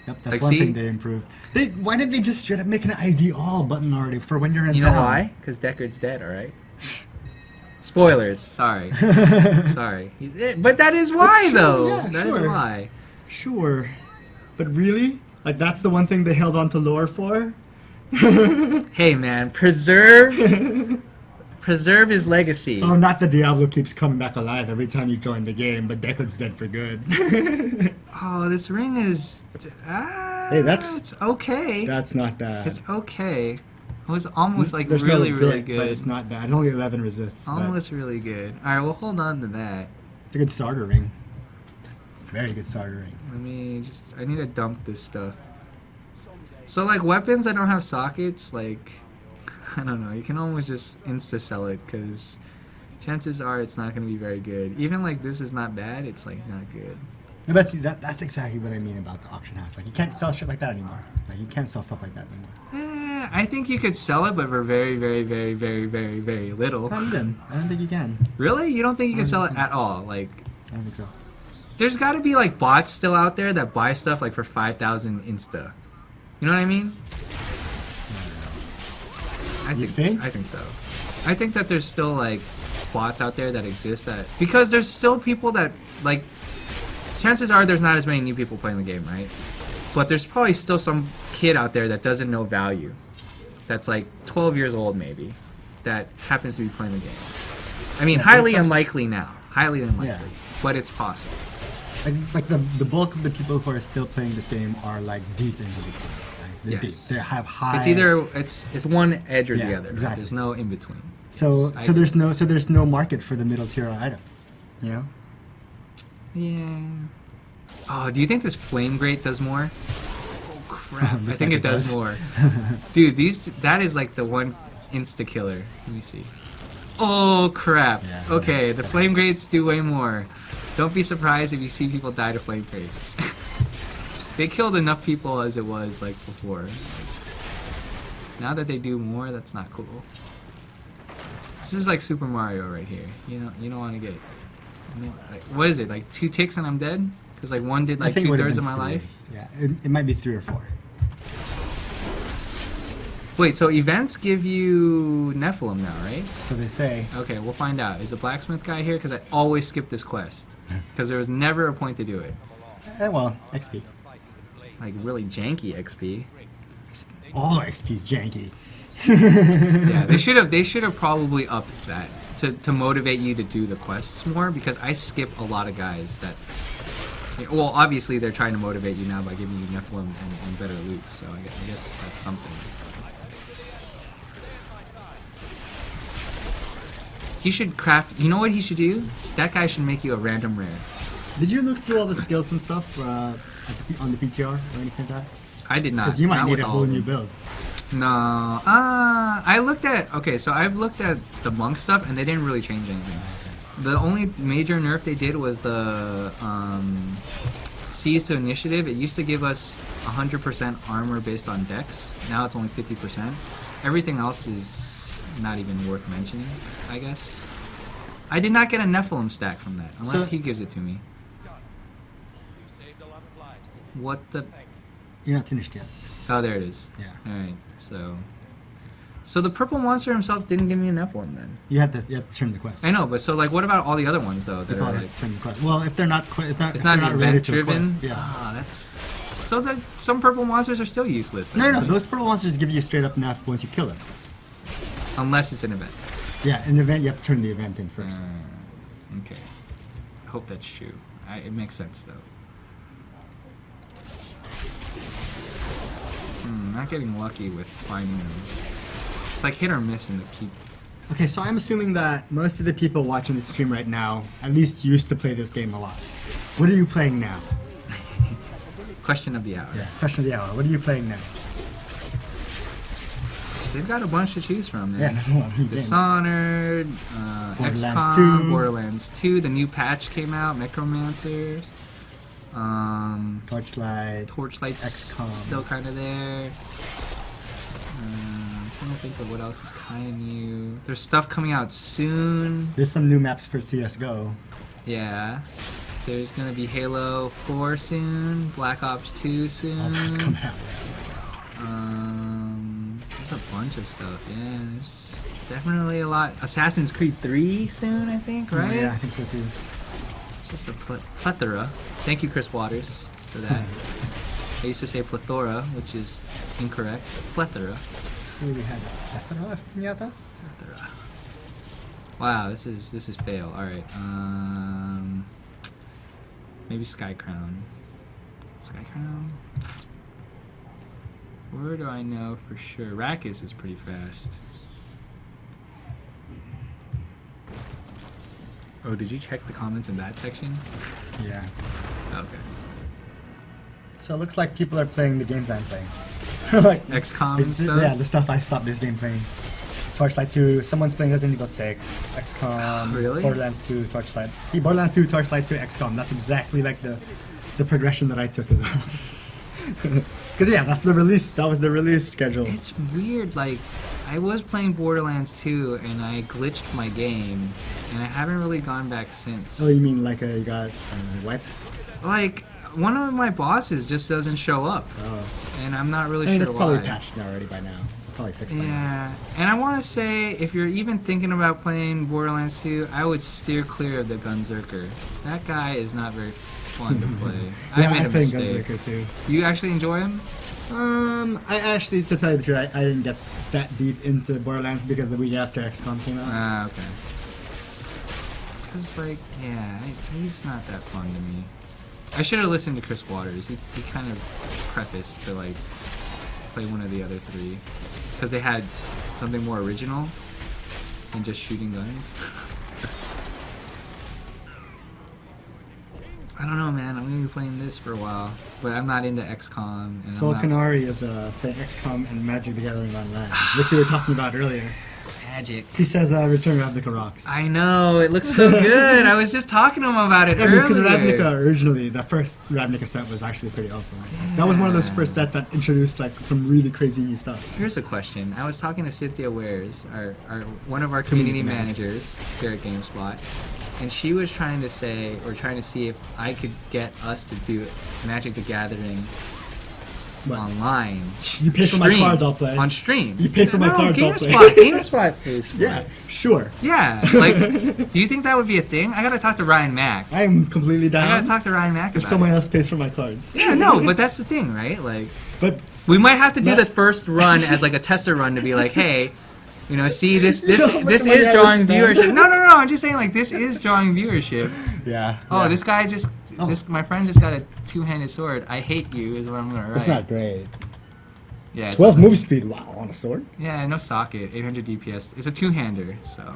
Yep, that's Like, one see? thing they improved. Why didn't they just straight up make an ID all button already for when you're in You town? know why? Because Deckard's dead. All right. Spoilers. Sorry. Sorry. But that is why, That's true, though. yeah, That is sure. why. Sure. But really? Like, that's the one thing they held on to lore for? Hey, man, preserve his legacy. Oh, not that Diablo keeps coming back alive every time you join the game, but Deckard's dead for good. Oh, this ring is. Hey, that's- It's okay. That's not bad. It's okay. It was almost like There's really, no really Vic, good. but it's not bad. It's only 11 resists. but Almost really good. All right, well, hold on to that. It's a good starter ring. Very good starter ring. Let me just. I need to dump this stuff. So, like, weapons that don't have sockets, like, I don't know. You can almost just insta sell it because chances are it's not going to be very good. Even like this is not bad. It's like not good. No, but see, that's exactly what I mean about the auction house. Like, you can't sell shit like that anymore. Like, you can't sell stuff like that anymore. I think you could sell it, but for very, very, very, very, very, very little. Not even. I don't think you can. Really? You don't think you can sell it at all? Like, I don't think so. there's got to be like bots still out there that buy stuff like for 5,000 insta. You know what I mean? You think? I think so. I think that there's still like bots out there that exist that because there's still people that like. Chances are there's not as many new people playing the game, right? But there's probably still some kid out there that doesn't know value. That's like 12 years old maybe, that happens to be playing the game. I mean, Yeah, highly but- unlikely now. Highly unlikely, Yeah. but it's possible. Like the bulk of the people who are still playing this game are like deep into the game. Right? They're deep. Yes. They have high. It's either it's one edge or Yeah, the other. exactly. There's no in between. So I- there's no market for the middle tier items. You know. Yeah. Oh, do you think this flame grate does more? Oh crap! I Looks think like it does does. more. Dude, that is like the one insta killer. Let me see. Oh crap! Yeah, Okay, yeah, the it's flame grates do way more. Don't be surprised if you see people die to flame grates. They killed enough people as it was like before. Now that they do more, that's not cool. This is like Super Mario right here. You don't want to get. Like, what is it? Like 2 ticks and I'm dead? Because like one did I like think it would've 2/3 of been my 3. life. Yeah, it might be 3 or 4. Wait, so events give you Nephilim now, right? So they say. Okay, we'll find out. Is the blacksmith guy here? Because I always skip this quest. Because there was never a point to do it. Well, XP. Like really janky XP. All XP's janky. Yeah, they should have probably upped that to motivate you to do the quests more, because I skip a lot of guys that. Well, obviously they're trying to motivate you now by giving you Nephilim and better loot, so I guess that's something. He should craft. You know what he should do? That guy should make you a random rare. Did you look through all the skills and stuff on the PTR or anything like that? I did not. Because you might not need with a all whole of new them. build. No, I looked at. Okay, so I've looked at the monk stuff, and they didn't really change anything. The only major nerf they did was the Seize to Initiative. It used to give us 100% armor based on dex. Now it's only 50%. Everything else is not even worth mentioning, I guess. I did not get a Nephilim stack from that, unless So- he gives it to me. What the? You're not finished yet. Oh, there it is. Yeah. Alright, so the purple monster himself didn't give me a Nephilim then. You have to turn the quest. I know, but so like, what about all the other ones though You that are probably like? turn the quest. Well, if they're not, if It's they're not not related event to the driven. quest, yeah. Ah, that's so that some purple monsters are still useless. Then, No, right? those purple monsters give you straight up enough once you kill them. Unless it's an event. Yeah, in the event, you have to turn the event in first. Okay. I hope that's true. It makes sense though. Not getting lucky with finding them. It's like hit or miss in the keep. Okay, so I'm assuming that most of the people watching the stream right now at least used to play this game a lot. What are you playing now? Question of the hour. Yeah, question of the hour. What are you playing now? They've got a bunch to choose from. Yeah, Man. there's a lot of new games. Dishonored, Borderlands XCOM, 2. Borderlands 2, the new patch came out, Necromancer, Torchlight. Torchlight's XCOM. still kind of there. I'm trying to think of what else is kind of new. There's stuff coming out soon. There's some new maps for CSGO. Yeah. There's gonna be Halo 4 soon, Black Ops 2 soon. All that's coming out. There's a bunch of stuff. Yeah, there's definitely a lot. Assassin's Creed 3 soon, I think, right? Yeah, I think so too. Just a plethora. Thank you, Chris Waters, for that. I used to say plethora, which is incorrect. Plethora. So we had plethora of piñatas. Plethora. Wow, this is fail. All right. Maybe Sky Crown. Sky Crown. Where do I know for sure? Rakkus is pretty fast. Oh, did you check the comments in that section? Yeah. Okay. So it looks like people are playing the games I'm playing. Like, XCOM and stuff? Yeah, the stuff I stopped this game playing. Torchlight 2, someone's playing Resident Evil 6, XCOM, Really? Borderlands 2, Torchlight. Yeah, Borderlands 2, Torchlight 2, XCOM. That's exactly like the progression that I took as well. Because yeah, that's the release. That was the release schedule. It's weird, like, I was playing Borderlands 2 and I glitched my game, and I haven't really gone back since. Oh, you mean like you got wiped? Like, one of my bosses just doesn't show up, Oh. and I'm not really I mean, sure it's why. probably patched already by now. Probably fixed by now. Yeah, and I want to say, if you're even thinking about playing Borderlands 2, I would steer clear of the Gunzerker. That guy is not very fun to play. Yeah, I made I a played mistake. Gunzerker too. You actually enjoy him? I actually, to tell you the truth, I didn't get that deep into Borderlands because the week after XCOM came out. Ah, okay. Cause like, yeah, he's not that fun to me. I should have listened to Chris Waters. He kind of prefaced to like play one of the other three because they had something more original than just shooting guns. I don't know, man. I'm gonna be playing this for a while, but I'm not into XCOM. And Sol I'm not... Canary is playing XCOM and Magic the Gathering Online, which we were talking about earlier. Magic. He says Return Ravnica rocks. I know, it looks so good. I was just talking to him about it earlier. Because Ravnica originally, the first Ravnica set was actually pretty awesome. Yeah. That was one of those first sets that introduced like some really crazy new stuff. Here's a question. I was talking to Cynthia Wares, one of our community managers here at GameSpot, and she was trying to see if I could get us to do Magic the Gathering online. You pay for my cards, I'll play. On stream. You pay for my cards, I'll play. GameSpot pays for it. Yeah, sure. Yeah, like, do you think that would be a thing? I gotta talk to Ryan Mack. I am completely down. I gotta talk to Ryan Mack about if someone else pays for my cards. Yeah, no, but that's the thing, right? Like, but we might have to do the first run as like a tester run to be like, hey, you know, see this is drawing viewership. No, I'm just saying like this is drawing viewership. Yeah. Oh, this guy just my friend just got a two-handed sword. I hate you is what I'm gonna write. It's not great. Yeah. 12 move speed. Wow, on a sword. Yeah, no socket. 800 DPS. It's a two-hander, so.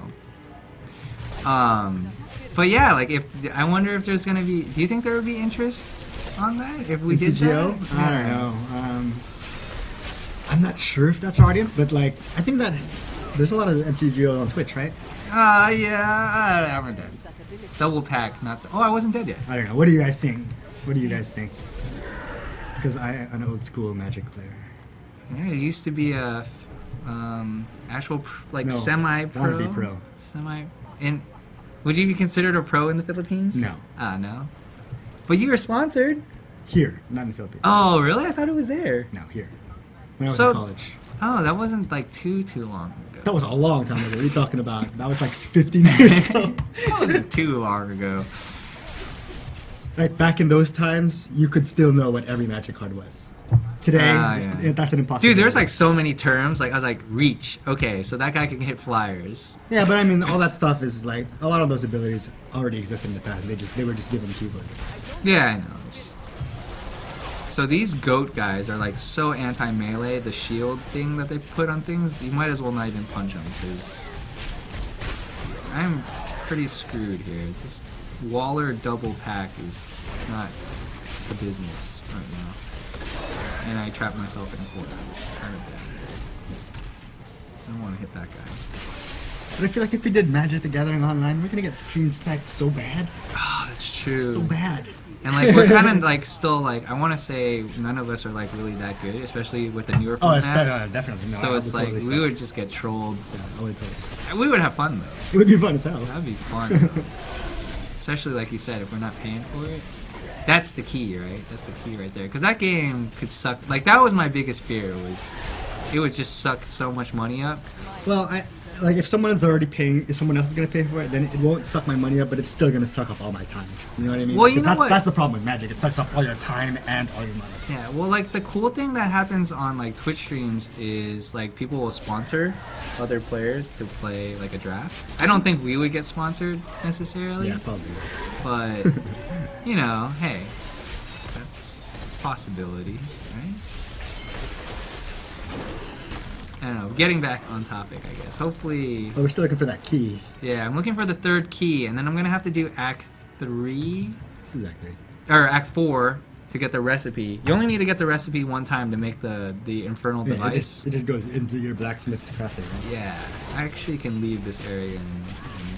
But yeah, like I wonder if there's gonna be. Do you think there would be interest on that if we did that? I don't know. I'm not sure if that's our audience, but like I think that there's a lot of MTGO on Twitch, right? Yeah. I'm dead. Double pack, not so. Oh, I wasn't dead yet. I don't know. What do you guys think? Because I'm an old school Magic player. Yeah, it used to be a actual semi-pro. I want to be pro. Would you be considered a pro in the Philippines? No. No. But you were sponsored. Here, not in the Philippines. Oh, really? I thought it was there. No, here. When I was in college. Oh, that wasn't like too long ago. That was a long time ago. What are you talking about? That was like 15 years ago. That wasn't too long ago. Like back in those times, you could still know what every Magic card was. Today, that's an impossibility. Dude, there's like so many terms. Like I was like, reach. Okay, so that guy can hit flyers. Yeah, but I mean, all that stuff is like a lot of those abilities already existed in the past. They were just given keywords. Yeah, I know. So these goat guys are like so anti-melee, the shield thing that they put on things, you might as well not even punch them, because I'm pretty screwed here. This Waller double pack is not the business right now. And I trapped myself in a corner. Kind of bad. I don't want to hit that guy. But I feel like if we did Magic the Gathering online, we're going to get screen sniped so bad. Oh, that's true. So bad. And like we're kind of like still like I want to say none of us are like really that good, especially with the newer format. Definitely. No, so it's like we would just get trolled. Yeah, we would have fun though. It would be fun as hell. That'd be fun. Especially like you said, if we're not paying for it. That's the key, right? That's the key right there. Because that game could suck. Like that was my biggest fear was it would just suck so much money up. Well, like if someone's already paying, if someone else is gonna pay for it, then it won't suck my money up, but it's still gonna suck up all my time. You know what I mean? Well, you know that's the problem with Magic. It sucks up all your time and all your money. Yeah. Well, like the cool thing that happens on like Twitch streams is like people will sponsor other players to play like a draft. I don't think we would get sponsored necessarily. Yeah, probably. But you know, hey, that's a possibility, right? I don't know. Getting back on topic, I guess. Hopefully. Oh, we're still looking for that key. Yeah, I'm looking for the third key, and then I'm gonna have to do Act 3. This is Act 3. Or Act 4 to get the recipe. You only need to get the recipe one time to make the infernal device. It just goes into your blacksmith's crafting. Right? Yeah, I actually can leave this area and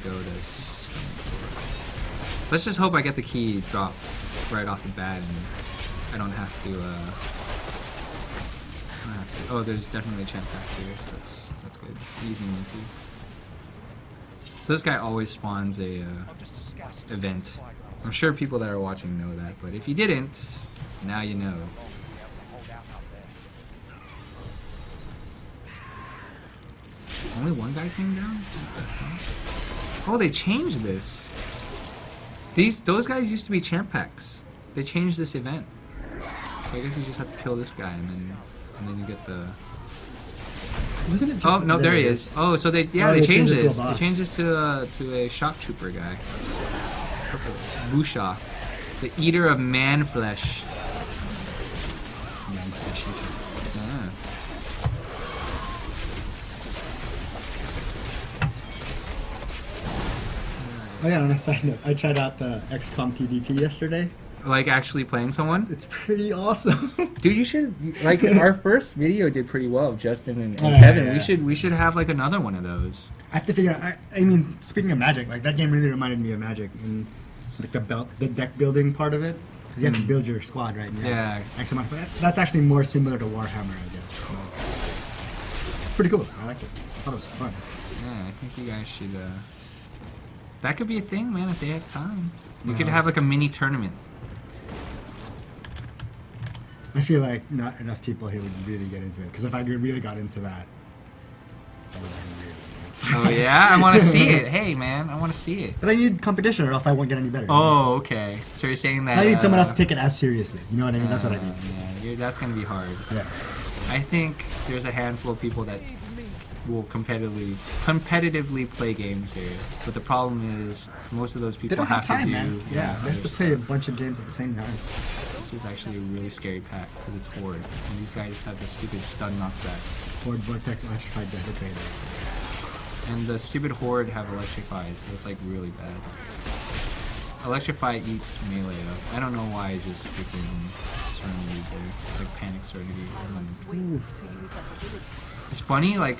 go to Stone Forge. Let's just hope I get the key dropped right off the bat, and I don't have to. Oh, there's definitely a champ pack here, so that's good. Easy into. So this guy always spawns a event. I'm sure people that are watching know that, but if you didn't, now you know. Only one guy came down? Oh, they changed this. Those guys used to be champ packs. They changed this event. So I guess you just have to kill this guy and then you get the. Wasn't it just oh no, there he is. Oh, so they changed this. They changed this to a shock trooper guy. Busha, the eater of man flesh. Man flesh eater. Yeah. Oh yeah, on a side note, I tried out the XCOM PvP yesterday. Like actually playing someone? It's pretty awesome. Dude, you should like our first video did pretty well, Justin and Oh, yeah, Kevin. yeah. We should have like another one of those. I have to figure out. I mean, speaking of Magic, like that game really reminded me of Magic in like the deck building part of it. Because you have to build your squad, right? And you have Yeah. X amount. That's actually more similar to Warhammer, I guess. So, it's pretty cool. I liked it. I thought it was fun. Yeah, I think you guys should. That could be a thing, man. If they have time, we could Wow. have like a mini tournament. I feel like not enough people here would really get into it. Because if I really got into that, I would really. Oh yeah, I want to see it. Hey man, I want to see it. But I need competition, or else I won't get any better. Oh, okay. So you're saying that I need someone else to take it as seriously. You know what I mean? That's what I mean. That's gonna be hard. Yeah. I think there's a handful of people that will competitively play games here, but the problem is most of those They people don't have to time, do. man. Yeah, they have to play a bunch of games at the same time. This is actually a really scary pack because it's Horde, and these guys have the stupid stun knockback, Horde, Vortex, Electrified, Desecrator. and the stupid Horde have electrified, so it's like really bad. Electrify eats melee up. I don't know why I just freaking Serenity there. It's like Panic Serenity. It's funny, like,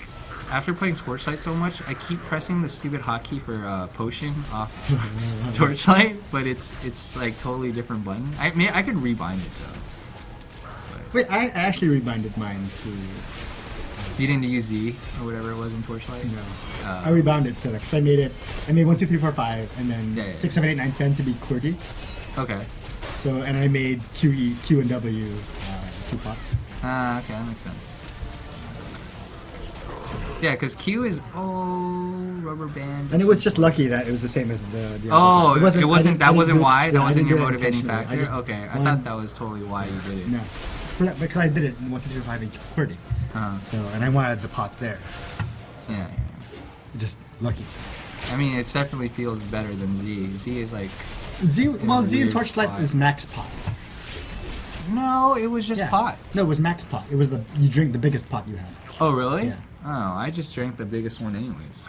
after playing Torchlight so much, I keep pressing the stupid hotkey for Potion off Torchlight, but it's like totally different button. I could rebind it though. But Wait, I actually rebinded mine to. you didn't use Z or whatever it was in Torchlight? No. I rebounded to, because I made 1, 2, 3, 4, 5, and then Yeah, yeah. 6, 7, 8, 9, 10 to be QWERTY. Okay. So, and I made Q and W 2 pots. Okay, that makes sense. Yeah, because Q is rubber band. And it was just lucky that it was the same as the Oh, other it part. wasn't. I didn't That wasn't do it- why. yeah, That I wasn't didn't your do it motivating intentionally. factor. just Okay, I wanted- thought that was totally why you did it. No. Because I did it in 1, 2, 3, 4, 5 in QWERTY. Uh-huh. So, and I wanted the pots there. Yeah. Just lucky. I mean, it definitely feels better than Z. Z is like, Z, well, a Z and weird Torchlight spot. is max pot. no, it was just Yeah. pot. No, it was max pot. It was you drink the biggest pot you have. Oh, really? Yeah. Oh, I just drank the biggest one anyways.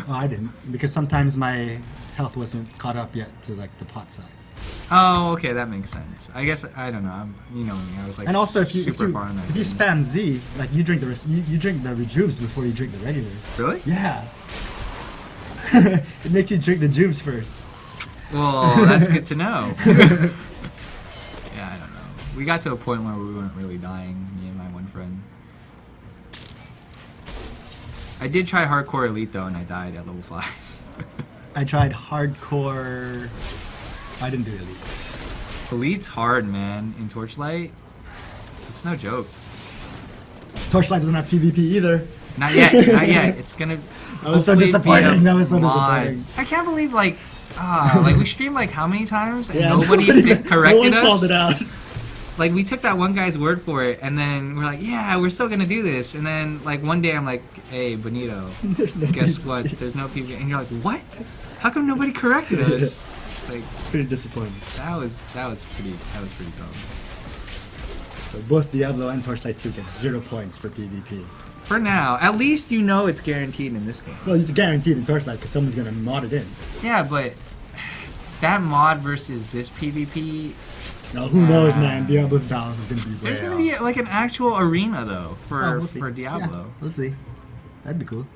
Well, I didn't, because sometimes my health wasn't caught up yet to like the pot size. Oh, okay, that makes sense. I guess I don't know. You know me. I was like And also, if you super far on that. if you game. spam Z, like you drink you drink the rejuves before you drink the regulars. Really? Yeah. It makes you drink the juice first. Well, that's good to know. Yeah, I don't know. We got to a point where we weren't really dying, me and my one friend. I did try Hardcore Elite though, and I died at level 5. I tried hardcore. I didn't do elite. Elite's hard, man. In Torchlight, it's no joke. Torchlight doesn't have PvP either. Not yet, not yet. It's gonna. That was so hopefully be disappointing. a That was so mod. disappointing. I can't believe like we streamed like how many times and Yeah, nobody corrected no one us. called it out. Like we took that one guy's word for it, and then we're like, yeah, we're still gonna do this. And then like one day I'm like, hey, Bonito, There's no guess PvP. what? There's no PvP, and you're like, what? How come nobody corrected us? Like Pretty disappointing. that was pretty dumb. So both Diablo and Torchlight 2 get 0 points for PvP. For now, at least you know it's guaranteed in this game. Well, it's guaranteed in Torchlight because someone's gonna mod it in. Yeah, but that mod versus this PvP, Now who knows, man? Diablo's balance is gonna be way there's gonna off. be like an actual arena though Oh, for we'll see. for Diablo. Yeah, we'll see. That'd be cool.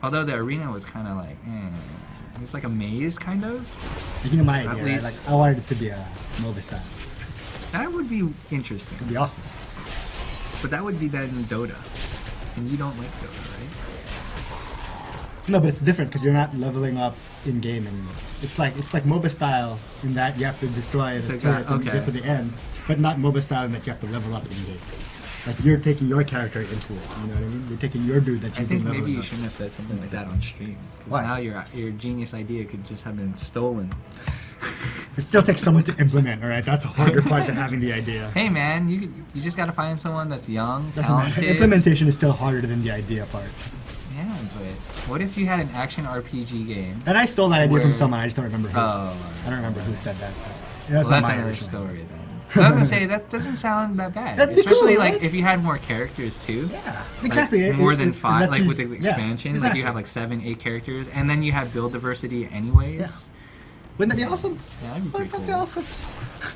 Although the arena was kind of like, it was like a maze kind of. Like, you know my At idea, right? least- Like I wanted it to be a MOBA style. That would be interesting. It'd be awesome. But that would be then Dota, and you don't like Dota, right? No, but it's different because you're not leveling up in game anymore. It's like MOBA style in that you have to destroy the The turrets guy- and okay. get to the end, but not MOBA style in that you have to level up in game. Like you're taking your character into it. You know what I mean? You're taking your dude that I you've think been leveling maybe you up. shouldn't have said something like that on stream, because Why? now your genius idea could just have been stolen. It still takes someone to implement. All right, that's a harder part than having the idea. Hey man, you just gotta find someone that's young, Doesn't matter. talented. Implementation is still harder than the idea part. Yeah, but what if you had an action RPG game? And I stole that idea from Where- someone. I just don't remember who. Oh, I don't remember who said that. But well, not that's my another original idea. story then. So I was gonna say that doesn't sound that bad, That'd be especially cool, like right? if you had more characters too. Yeah, Like, exactly. more than It five, lets like you- with the yeah, expansion, like exactly. you have like 7, 8 characters, and then you have build diversity anyways. Yeah. Wouldn't that be awesome? Yeah, that'd be pretty Wouldn't that be cool. awesome?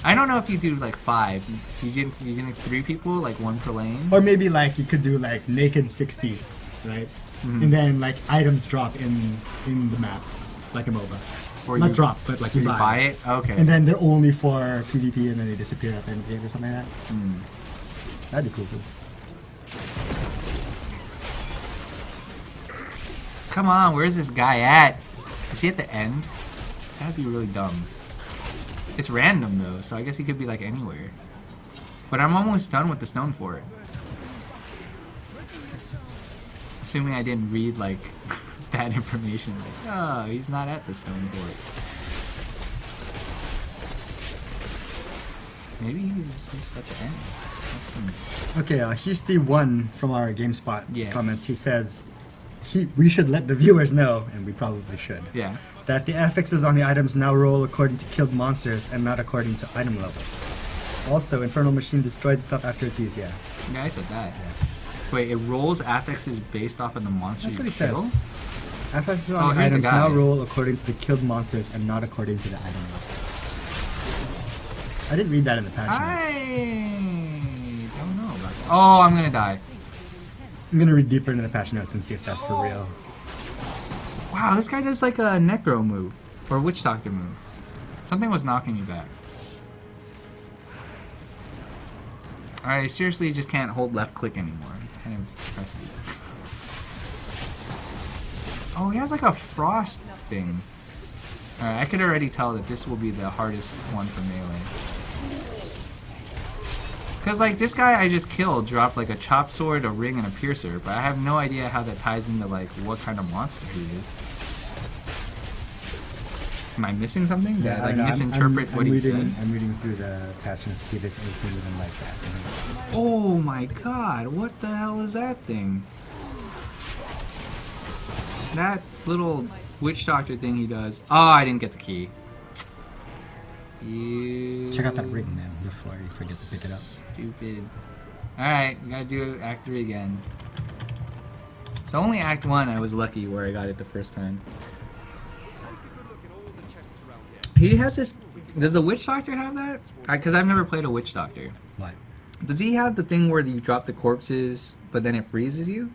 I don't know if you do like 5. You did 3 people, like 1 per lane. Or maybe like you could do like naked 60s, right? Mm-hmm. And then like items drop in the map, like a MOBA. Or Not you- drop, but like you, You buy, buy it? Okay. And then they're only for PvP, and then they disappear at the end of the game or something like that. Hmm. That'd be cool too. Come on, where's this guy at? Is he at the end? That'd be really dumb. It's random though, so I guess he could be like anywhere. But I'm almost done with the stone fort. Assuming I didn't read like bad information. Like, oh, he's not at the stone fort. Maybe he's at the end. That's some... Okay, here's the one from our GameSpot Yes. comments. He says, we should let the viewers know, and we probably should, Yeah. that the affixes on the items now roll according to killed monsters and not according to item level. Also, Infernal Machine destroys itself after it's used, yeah. Yeah, I said that. Wait, it rolls affixes based off of the monster That's you what he kill? says. Affixes Oh, on the here's the items guy. now roll according to the killed monsters and not according to the item level. I didn't read that in the patch I notes. don't know about that. Oh, I'm gonna die. I'm gonna read deeper into the patch notes and see if that's for real. Wow, this guy does like a Necro move. Or a Witch Doctor move. Something was knocking me back. I seriously just can't hold left click anymore. It's kind of depressing. Oh, he has like a frost thing. Alright, I could already tell that this will be the hardest one for melee. Because, like, this guy I just killed dropped, like, a chop sword, a ring, and a piercer, but I have no idea how that ties into, like, what kind of monster he is. Am I missing something? Did I, I like, don't know, misinterpret what he said? I'm reading through the patch notes to see if there's anything even like that. Oh my god, what the hell is that thing? That little witch doctor thing he does. Oh, I didn't get the key. You... Check out that ring, man, before you forget to pick it up. Stupid. Alright, we gotta do Act 3 again. So only Act 1 I was lucky where I got it the first time. He has this... Does the witch doctor have that? Because I've never played a witch doctor. What? Does he have the thing where you drop the corpses, but then it freezes you?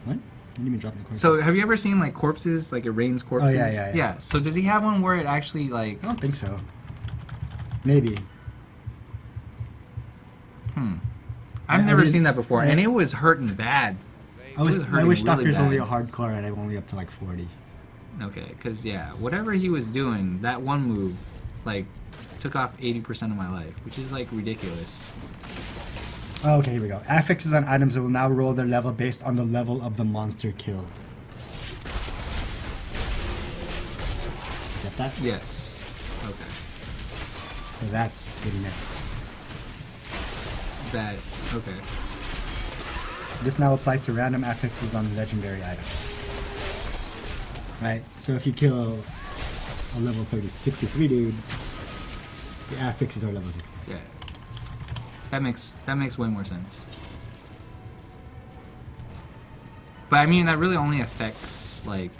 What? What do you mean dropping the corpses? So have you ever seen like corpses, like it rains corpses? yeah. So does he have one where it actually like? I don't think so. Maybe. I've I never mean, seen that before, I- and it was hurting bad. I was, was my hurting Witch really Doctor's only a bad. hardcore, and I'm only up to like 40. Okay, because yeah, whatever he was doing, that one move, like, took off 80% of my life, which is like ridiculous. Oh, okay, here we go. Affixes on items will now roll their level based on the level of the monster killed. Get that? Yes. Okay. So that's getting it. That. Okay. This now applies to random affixes on legendary items. Right? So if you kill a level 63 dude, the affixes are level 60. Yeah. That makes way more sense. But I mean, that really only affects like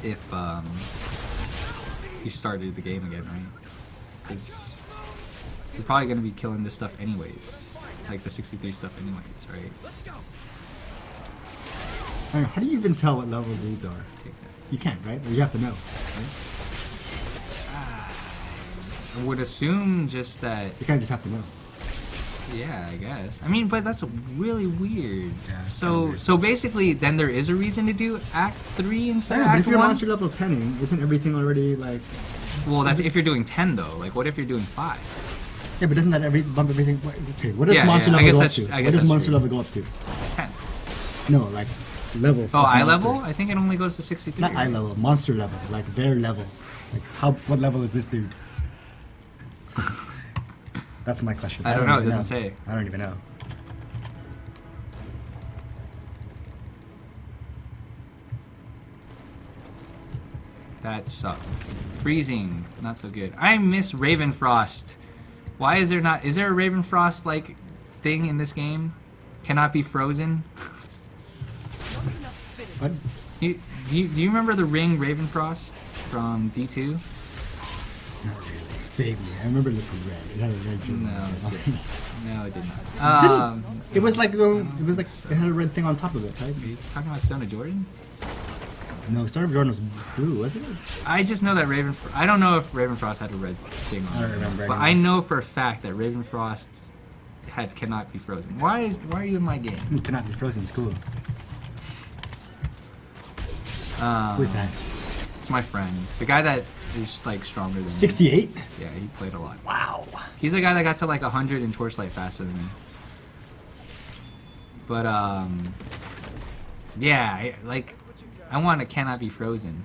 if you started the game again, right? Because you're probably gonna be killing this stuff anyways, like the 63 stuff anyways, right? I mean, how do you even tell what level dudes are? Take that. You can't, right? Or you have to know. Right? I would assume just that. You kind of just have to know. Yeah, I guess. I mean, but that's really weird. Yeah, it's kinda So weird. so basically, then there is a reason to do Act 3 instead Yeah, of but Act if you're 1. monster level 10, isn't everything already like... Well, that's if you're doing 10 though. Like, what if you're doing 5? Yeah, but doesn't that bump everything... Okay, what does Yeah, monster yeah, I level guess go up that's- to? I What guess does that's monster true. level go up to? 10. No, like levels. Oh, of eye level? monsters. I think it only goes to 63. Not eye right? level, monster level, like their level. Like what level is this dude? That's my question. I don't know, it even doesn't say. I don't even know. That sucked. Freezing, not so good. I miss Ravenfrost. Why is there not? Is there a Ravenfrost like thing in this game? Cannot be frozen. Not enough spirit. What? Do you remember the ring Ravenfrost from D2? Not really. Vaguely. I remember looking red. It had a red drip. No, it did not. It was like it had a red thing on top of it, right? Are you talking about Stone of Jordan? No, Star of Jordan was blue, wasn't it? I just know that I don't know if Ravenfrost had a red thing on I don't it. remember But anymore. I know for a fact that Ravenfrost cannot be frozen. Why are you in my game? It cannot be frozen. It's cool. Um, Who's that? It's my friend. The guy that is like stronger than me. 68? Yeah, he played a lot. Wow. He's the guy that got to like 100 in Torchlight faster than me. But yeah, I want a cannot be frozen.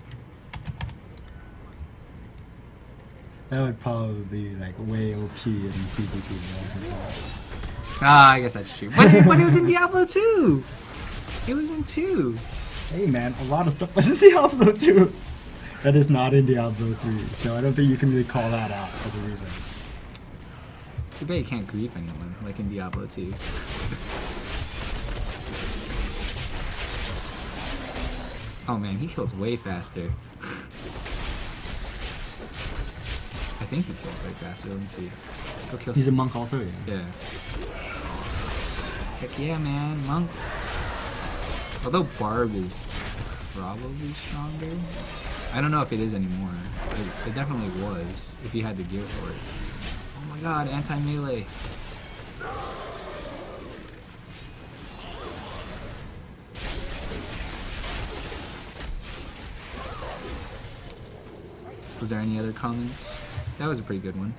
That would probably be like way OP in PvP. Ah, I guess that's true. But it was in Diablo 2. It was in 2. Hey man, a lot of stuff was in Diablo 2. That is not in Diablo 3, so I don't think you can really call that out as a reason. Too bad you can't grief anyone like in Diablo 2. Oh man, he kills way faster. I think he kills way faster. Let me see. Go kill. He's a monk also, yeah. Yeah. Heck yeah, man, monk. Although Barb is probably stronger. I don't know if it is anymore. It definitely was if you had the gear for it. Oh my god, anti-melee. Was there any other comments? That was a pretty good one.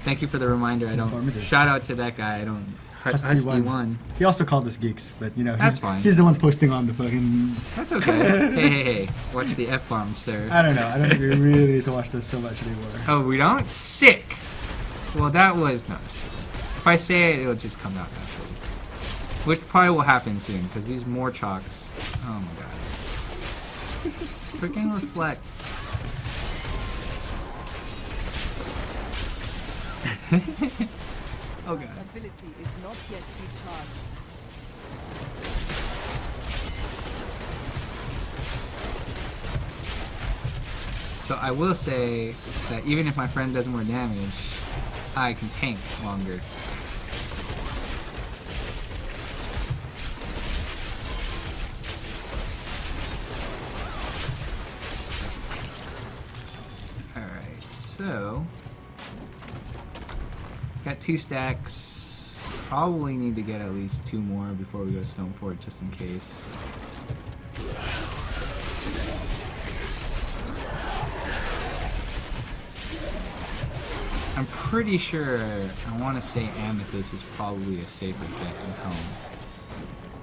Thank you for the reminder. I don't. Informative. Shout out to that guy. I don't. Husky won. He also called us geeks, but you know, That's fine. He's the one posting on the fucking. That's okay. Hey. Watch the F-bombs, sir. I don't know. I don't think we really need to watch this so much anymore. Oh, we don't? Sick! Well, that was... No. If I say it, it'll just come out naturally. Which probably will happen soon, because these more chalks... Oh my god. Freaking reflect. Oh god. Ability is not yet recharged. So I will say that even if my friend does more damage, I can tank longer. Alright, so... Got 2 stacks. Probably need to get at least 2 more before we go to Stone Fort, just in case. I'm pretty sure, I want to say Amethyst is probably a safer bet at home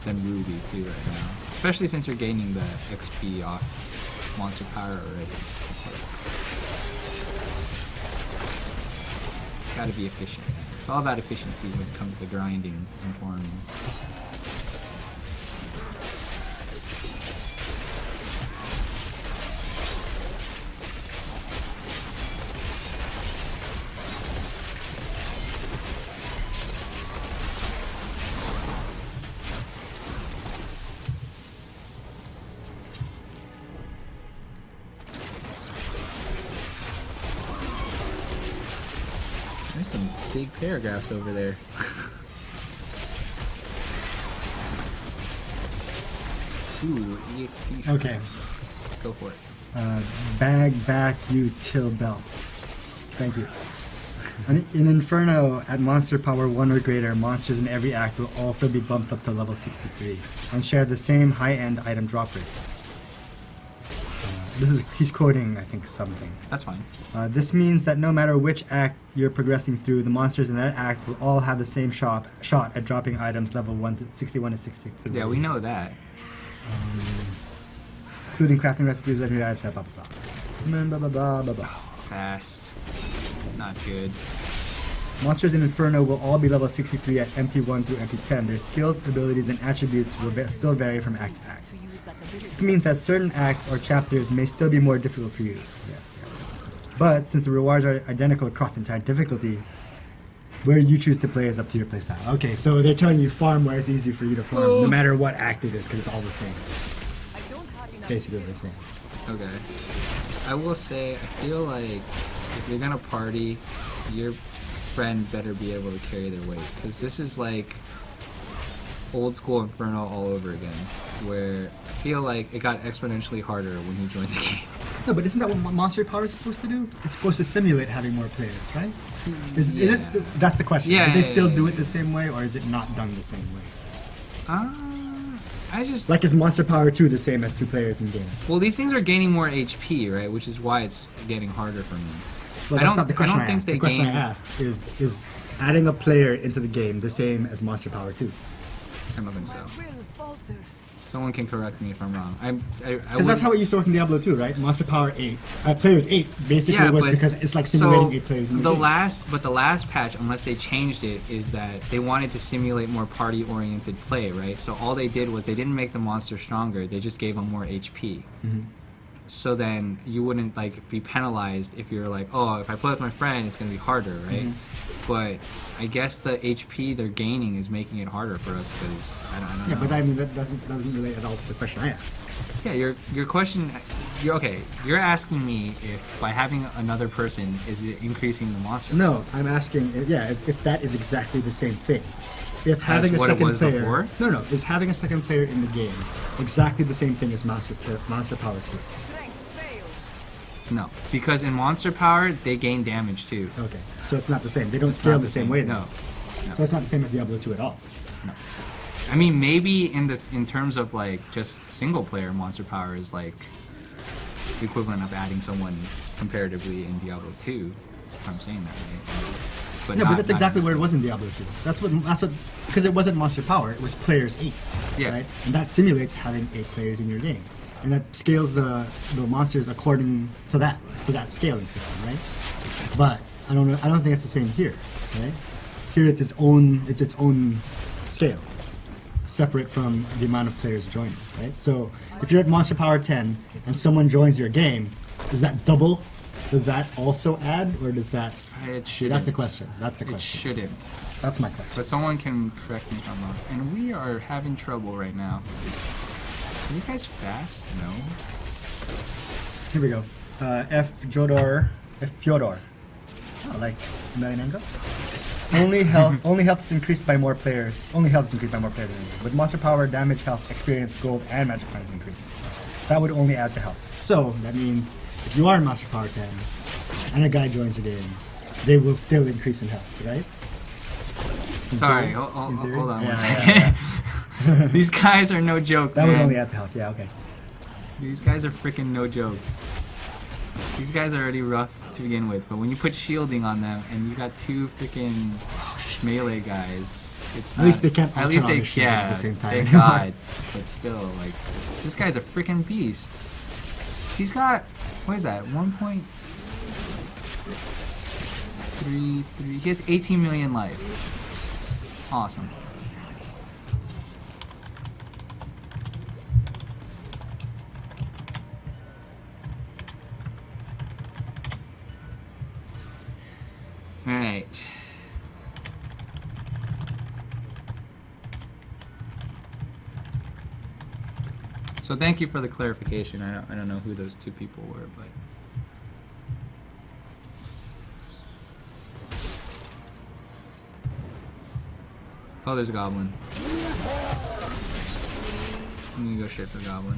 than Ruby too right now. Especially since you're gaining the XP off monster power already. It's like, gotta be efficient. It's all about efficiency when it comes to grinding and farming. There's some big paragraphs over there. Ooh, EXP. Okay. Go for it. Bag back you till belt. Thank you. In Inferno, at monster power 1 or greater, monsters in every act will also be bumped up to level 63 and share the same high-end item drop rate. He's quoting, I think, something. That's fine. This means that no matter which act you're progressing through, the monsters in that act will all have the same shot at dropping items level 61 to 63. Yeah, we know that. Including crafting recipes, legendary items, blah blah blah. Blah blah blah blah blah. Fast. Not good. Monsters in Inferno will all be level 63 at MP1 through MP10. Their skills, abilities, and attributes will still vary from act to act. To use that ability. This means that certain acts or chapters may still be more difficult for you. Yes, yeah. But since the rewards are identical across the entire difficulty, Where you choose to play is up to your playstyle. Okay, so they're telling you farm where it's easy for you to farm, no matter what act it is, because it's all the same. I don't have enough Basically the same. Okay. I will say, I feel like if you're gonna party, your friend better be able to carry their weight. Because this is like old school Inferno all over again, where I feel like it got exponentially harder when you joined the game. No, but isn't that what Monster Power is supposed to do? It's supposed to simulate having more players, right? That's the question. Yeah, do they yeah, still yeah, do yeah. it the same way, or is it not done the same way? I just Like, is Monster Power 2 the same as 2 players in game? well, these things are gaining more HP, right? Which is why it's getting harder for me. Well, I that's don't- not the question I don't I think asked. they The question I gain- asked is adding a player into the game the same as Monster Power 2? I don't think so. will falters. Someone can correct me if I'm wrong. I Because that's how it used to work in Diablo 2, right? Monster Power 8, players 8 basically was because it's like simulating 8 players in the game. the last patch, unless they changed it, is that they wanted to simulate more party-oriented play, right? So all they did was they didn't make the monster stronger; they just gave them more HP. Mm-hmm. So then you wouldn't like be penalized if you're like, oh, if I play with my friend, it's gonna be harder, right? Mm-hmm. But I guess the HP they're gaining is making it harder for us because I don't Yeah, know. but I mean that doesn't relate at all to the question I asked. Yeah, your question, you're asking me if by having another person is it increasing the monster. No, I'm asking, if that is exactly the same thing. If having a what it second was player, before? no, is having a second player in the game exactly the same thing as Monster Power 2? Strength fails. No, because in Monster Power they gain damage too. Okay, so it's not the same. They don't scale not the the same same. way. No. Then. So it's not the same as Diablo 2 at all. No. I mean, maybe in terms of like just single player, Monster Power is like the equivalent of adding someone comparatively in Diablo 2. If I'm saying that right. But not- that's not exactly in where it this was in Diablo 2. That's what because it wasn't Monster Power. It was players 8. Yeah. Right? And that simulates having 8 players in your game, and that scales the monsters according to that scaling system, right? But I don't know. I don't think it's the same here, right? Here it's its own scale, separate from the amount of players joining, right? So if you're at Monster Power 10 and someone joins your game, does that double? Does that also add, or does that? It shouldn't. That's the question. That's the It question. shouldn't. That's my question. But someone can correct me if I'm wrong. And we are having trouble right now. Are these guys fast? No. Here we go. F. Fyodor. Oh, like Marinenko. Only health is increased by more players. Only health is increased by more players. With Monster Power, damage, health, experience, gold, and magic points increase. That would only add to health. So that means if you are in Monster Power 10 and a guy joins your game, they will still increase in health, right? In Sorry, theory? hold In theory? on Yeah, one yeah, second. yeah. These guys are no joke, That man. would only add to health. Yeah. Okay. These guys are freaking no joke. These guys are already rough to begin with, but when you put shielding on them and you got 2 freaking melee guys, it's At least they can't At all least turn on they the shield at yeah. the same time. Thank God. But still, like, this guy's a freaking beast. He's got what is that? 1.33. He has 18 million life. Awesome. Alright. So thank you for the clarification. I don't know who those 2 people were, but oh, there's a goblin. I'm gonna go shit for goblin.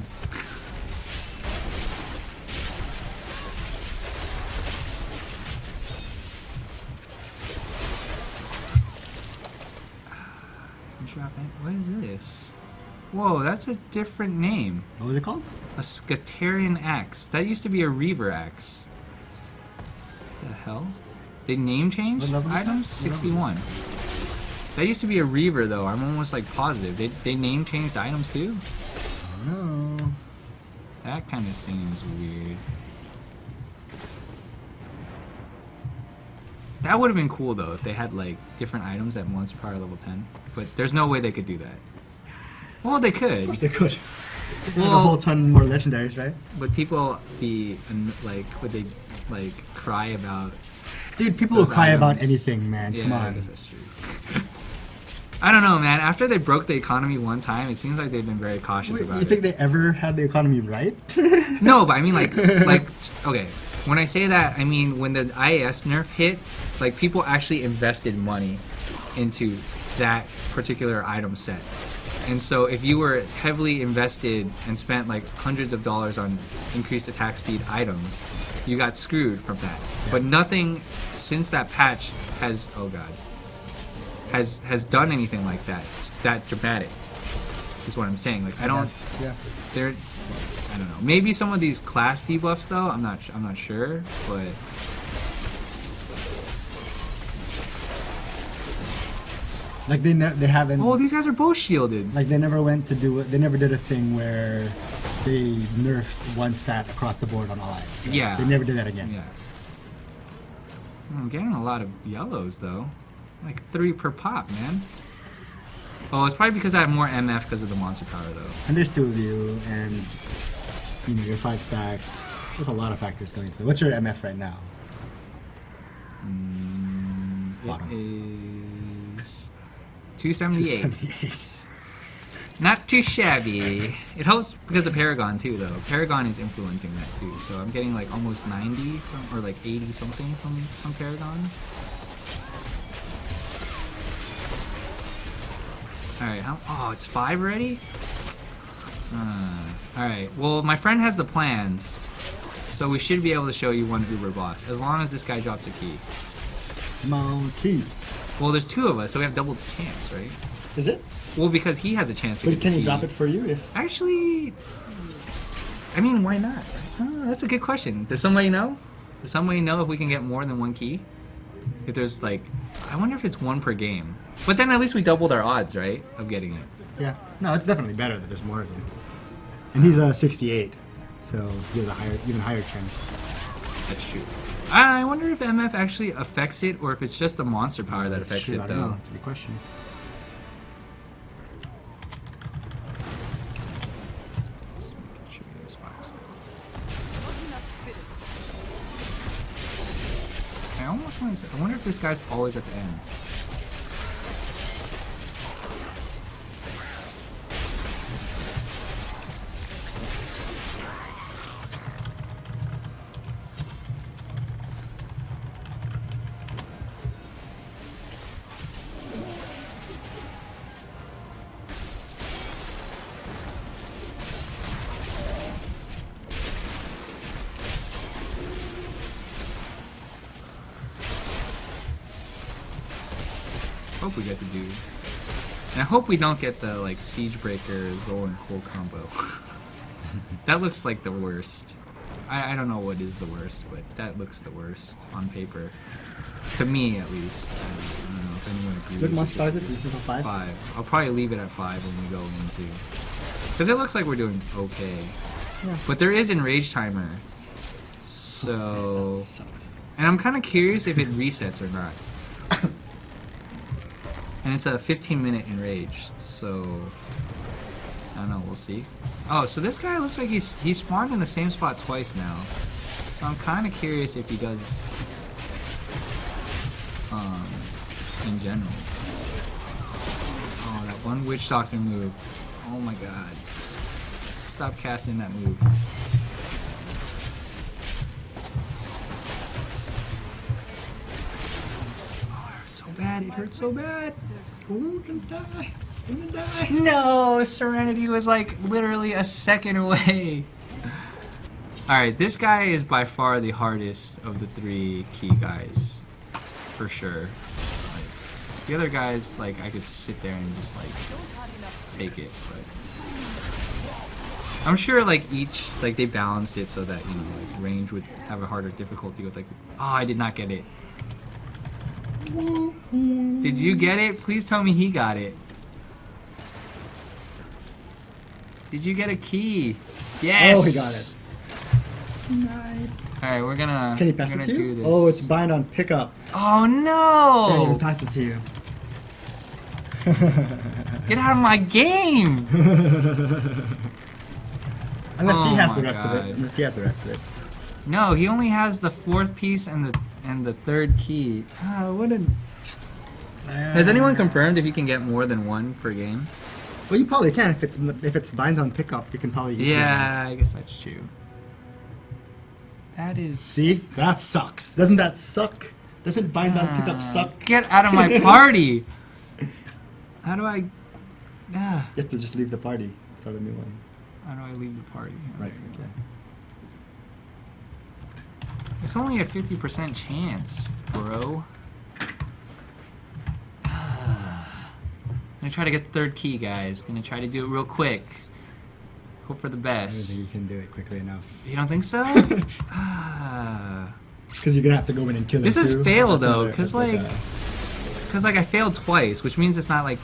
What is this? Whoa, that's a different name. What was it called? A Scatarian axe. That used to be a Reaver axe. The hell? They name changed What level is that? items? What level? 61. That used to be a Reaver though. I'm almost like positive. They name changed items too? No. That kind of seems weird. That would have been cool though if they had like different items at Monster Power level 10. But there's no way they could do that. Well, they could. They could. They have a Well- whole ton more legendaries, right? Would people be like? Would they like cry about Dude, people will those cry about items. anything, man. Yeah, Come I on. guess that's true. I don't know, man. After they broke the economy one time, it seems like they've been very cautious Wait, about you it. think they ever had the economy right? No, but I mean like okay. When I say that, I mean when the IAS nerf hit, like people actually invested money into that particular item set. And so if you were heavily invested and spent like hundreds of dollars on increased attack speed items, you got screwed from that. Yeah. But nothing since that patch has has done anything like that. It's that dramatic. Is what I'm saying. Like I don't Yeah. they're I don't know. Maybe some of these class debuffs though. I'm not sure, but Like they haven't. oh, these guys are both shielded. Like they never went to do it. They never did a thing where they nerfed one stat across the board on all items. Right? Yeah. They never did that again. Yeah. I'm getting a lot of yellows though. Like 3 per pop, man. Oh, it's probably because I have more MF because of the monster power though. And there's 2 of you, and you know your 5 stack. There's a lot of factors going into it. What's your MF right now? Bottom. It is 278. 278. Not too shabby. It helps because of Paragon too, though. Paragon is influencing that too, so I'm getting like almost 90 from, or like 80 something from Paragon. All right, oh, it's 5 already. All right. Well, my friend has the plans, so we should be able to show you one Uber boss as long as this guy drops a key. Monkey. Well, there's 2 of us, so we have double the chance, right? Is it? Well, because he has a chance to But get can the he key. drop it for you if? Actually, I mean, why not? That's a good question. Does somebody know? Does somebody know if we can get more than 1 key? If there's like, I wonder if it's 1 per game. But then at least we doubled our odds, right, of getting it. Yeah. No, it's definitely better that there's more of you. And he's 68, so he has a even higher chance. That's true. I wonder if MF actually affects it, or if it's just the monster power that That's affects true. it, I don't know. though. That's a good question. Just making sure he has 5 still. I almost want to say, I wonder if this guy's always at the end. Hope we get to do. And I hope we don't get the like Siege Breaker Zol and Cole combo. That looks like the worst. I don't know what is the worst, but that looks the worst on paper. To me, at least. I don't know if anyone agrees. What with monster power is this? disagrees. This is a 5? 5. I'll probably leave it at 5 when we go into. Because it looks like we're doing okay. Yeah. But there is Enrage Timer. So. That sucks. And I'm kind of curious if it resets or not. And it's a 15-minute enrage, so I don't know. We'll see. Oh, so this guy looks like he's spawned in the same spot twice now. So I'm kind of curious if he does in general. Oh, that one Witch Doctor move. Oh my God! Stop casting that move. So bad, it hurts so bad. Who can die? Who can die? No, Serenity was like literally a second away. Alright, this guy is by far the hardest of the 3 key guys. For sure. Like, the other guys, like, I could sit there and just like take it, but I'm sure like each, like they balanced it so that, you know, like range would have a harder difficulty with like, oh, I did not get it. Did you get it? Please tell me he got it. Did you get a key? Yes! Oh, he got it. Nice. Alright, we're gonna, Can he pass we're it gonna to do you? this. Oh, it's bind on pickup. Oh Can't even no! pass it to you. Get out of my game! Unless he Oh has my the rest of God. it. Unless he has the rest of it. No, he only has the 4th piece and the And the third key. What a... Has anyone confirmed if you can get more than one per game? Well, you probably can if it's bind on pickup. You can probably. Yeah, I guess that's true. That is. See, that sucks. Doesn't that suck? Doesn't bind on pickup suck? Get out of my party! How do I? Yeah. You have to just leave the party. Start a new one. How do I leave the party? Right. Okay. It's only a 50% chance, bro. Gonna try to get the third key, guys. Gonna try to do it real quick. Hope for the I don't best. think you can do it quickly enough. You don't think so? Because you're gonna have to go in and kill This it is too. fail That's though, another- because that's like I failed twice, which means it's not like,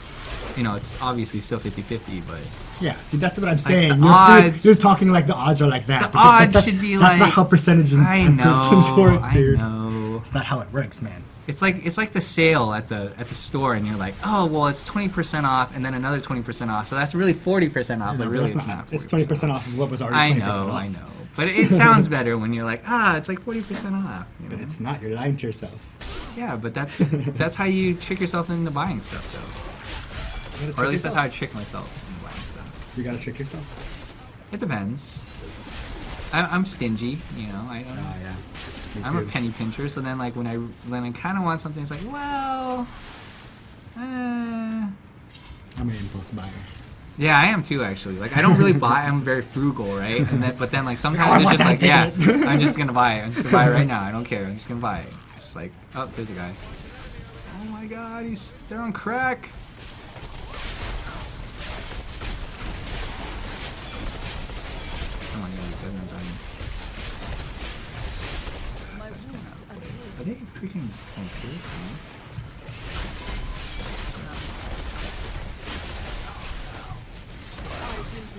you know, it's obviously still 50-50, but yeah. See, that's what I'm saying. the You're, odds- you're talking like the odds are like that. the because odds that's, should be that's like. not how percentages I and things know. work, I dude. know. It's not how it works, man. It's like the sale at the store, and you're like, oh well, it's 20% off, and then another 20% off, so that's really 40% off. No, But but really, that's it's not. 40% It's 20% off of what was already I 20% know, off. I know. But it sounds better when you're like, it's like 40% off. You know? But it's not. You're lying to yourself. Yeah, but that's how you trick yourself into buying stuff, though. You gotta Or at trick least that's how I yourself. trick myself into buying stuff. You gotta trick yourself. It depends. I'm stingy, you know. I don't. Oh yeah. Me I'm a too. penny pincher, so then like when I kind of want something, it's like, well, I'm an impulse buyer. yeah, I am too actually. Like I don't really buy. I'm very frugal, right? And then, but then like sometimes I it's want just like, that yeah, ticket. I'm just gonna buy it. I'm just gonna buy it right now. I don't care. I'm just gonna buy it. It's like, oh, there's a guy. Oh my God, they're on crack. Oh my God, these guys are dying. My That's wounds not- are Are healed. they freaking okay?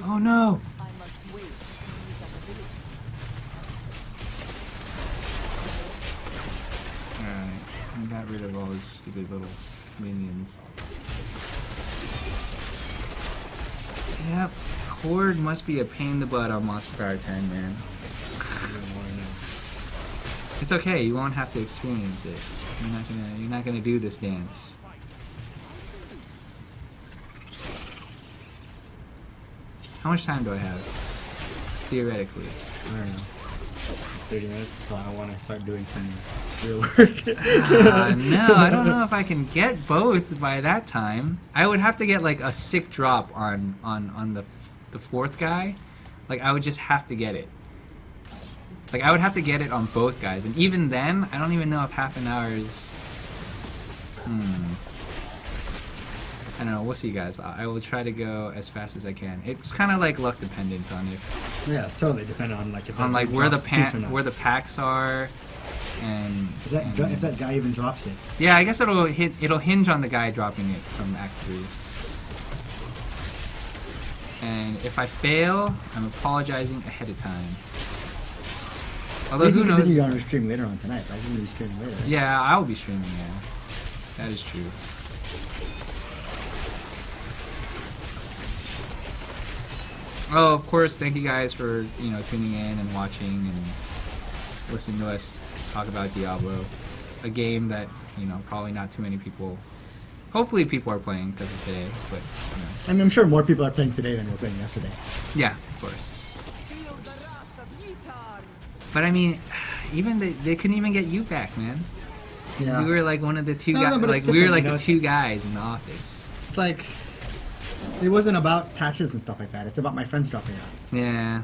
Oh no! I must wait to use that ability. Alright, I got rid of all those stupid little minions. Yep, Horde must be a pain in the butt on Monster Power 10, man. It's okay, you won't have to experience it. You're not gonna do this dance. How much time do I have? Theoretically. I don't know. 30 minutes. So I want to start doing some real work. No, I don't know if I can get both by that time. I would have to get like a sick drop on the fourth guy. Like I would just have to get it. Like I would have to get it on both guys, and even then, I don't even know if half an hour is. I don't know. We'll see, guys. I will try to go as fast as I can. It's kind of like luck dependent on if Yeah, it's totally dependent on like if on that like guy where the drops piece or not. where the packs are, and if that guy even drops it. yeah, I guess it'll hinge on the guy dropping it from Act 3. And if I fail, I'm apologizing ahead of time. Although You who can knows? continue on your stream later on tonight, right? You're gonna be streaming later. Right? Yeah, I will be streaming. Yeah, that is true. Oh, of course. Thank you guys for tuning in and watching and listening to us talk about Diablo, a game that probably not too many people. Hopefully, people are playing because of today, but I mean, I'm sure more people are playing today than were playing yesterday. yeah, of course. Feel the wrath of Yitar. But I mean, even they couldn't even get you back, man. Yeah. We were like one of the two No, guys. but it's Like we were different, like you know, the two guys in the office. It's like it wasn't about patches and stuff like that. It's about my friends dropping out. Yeah.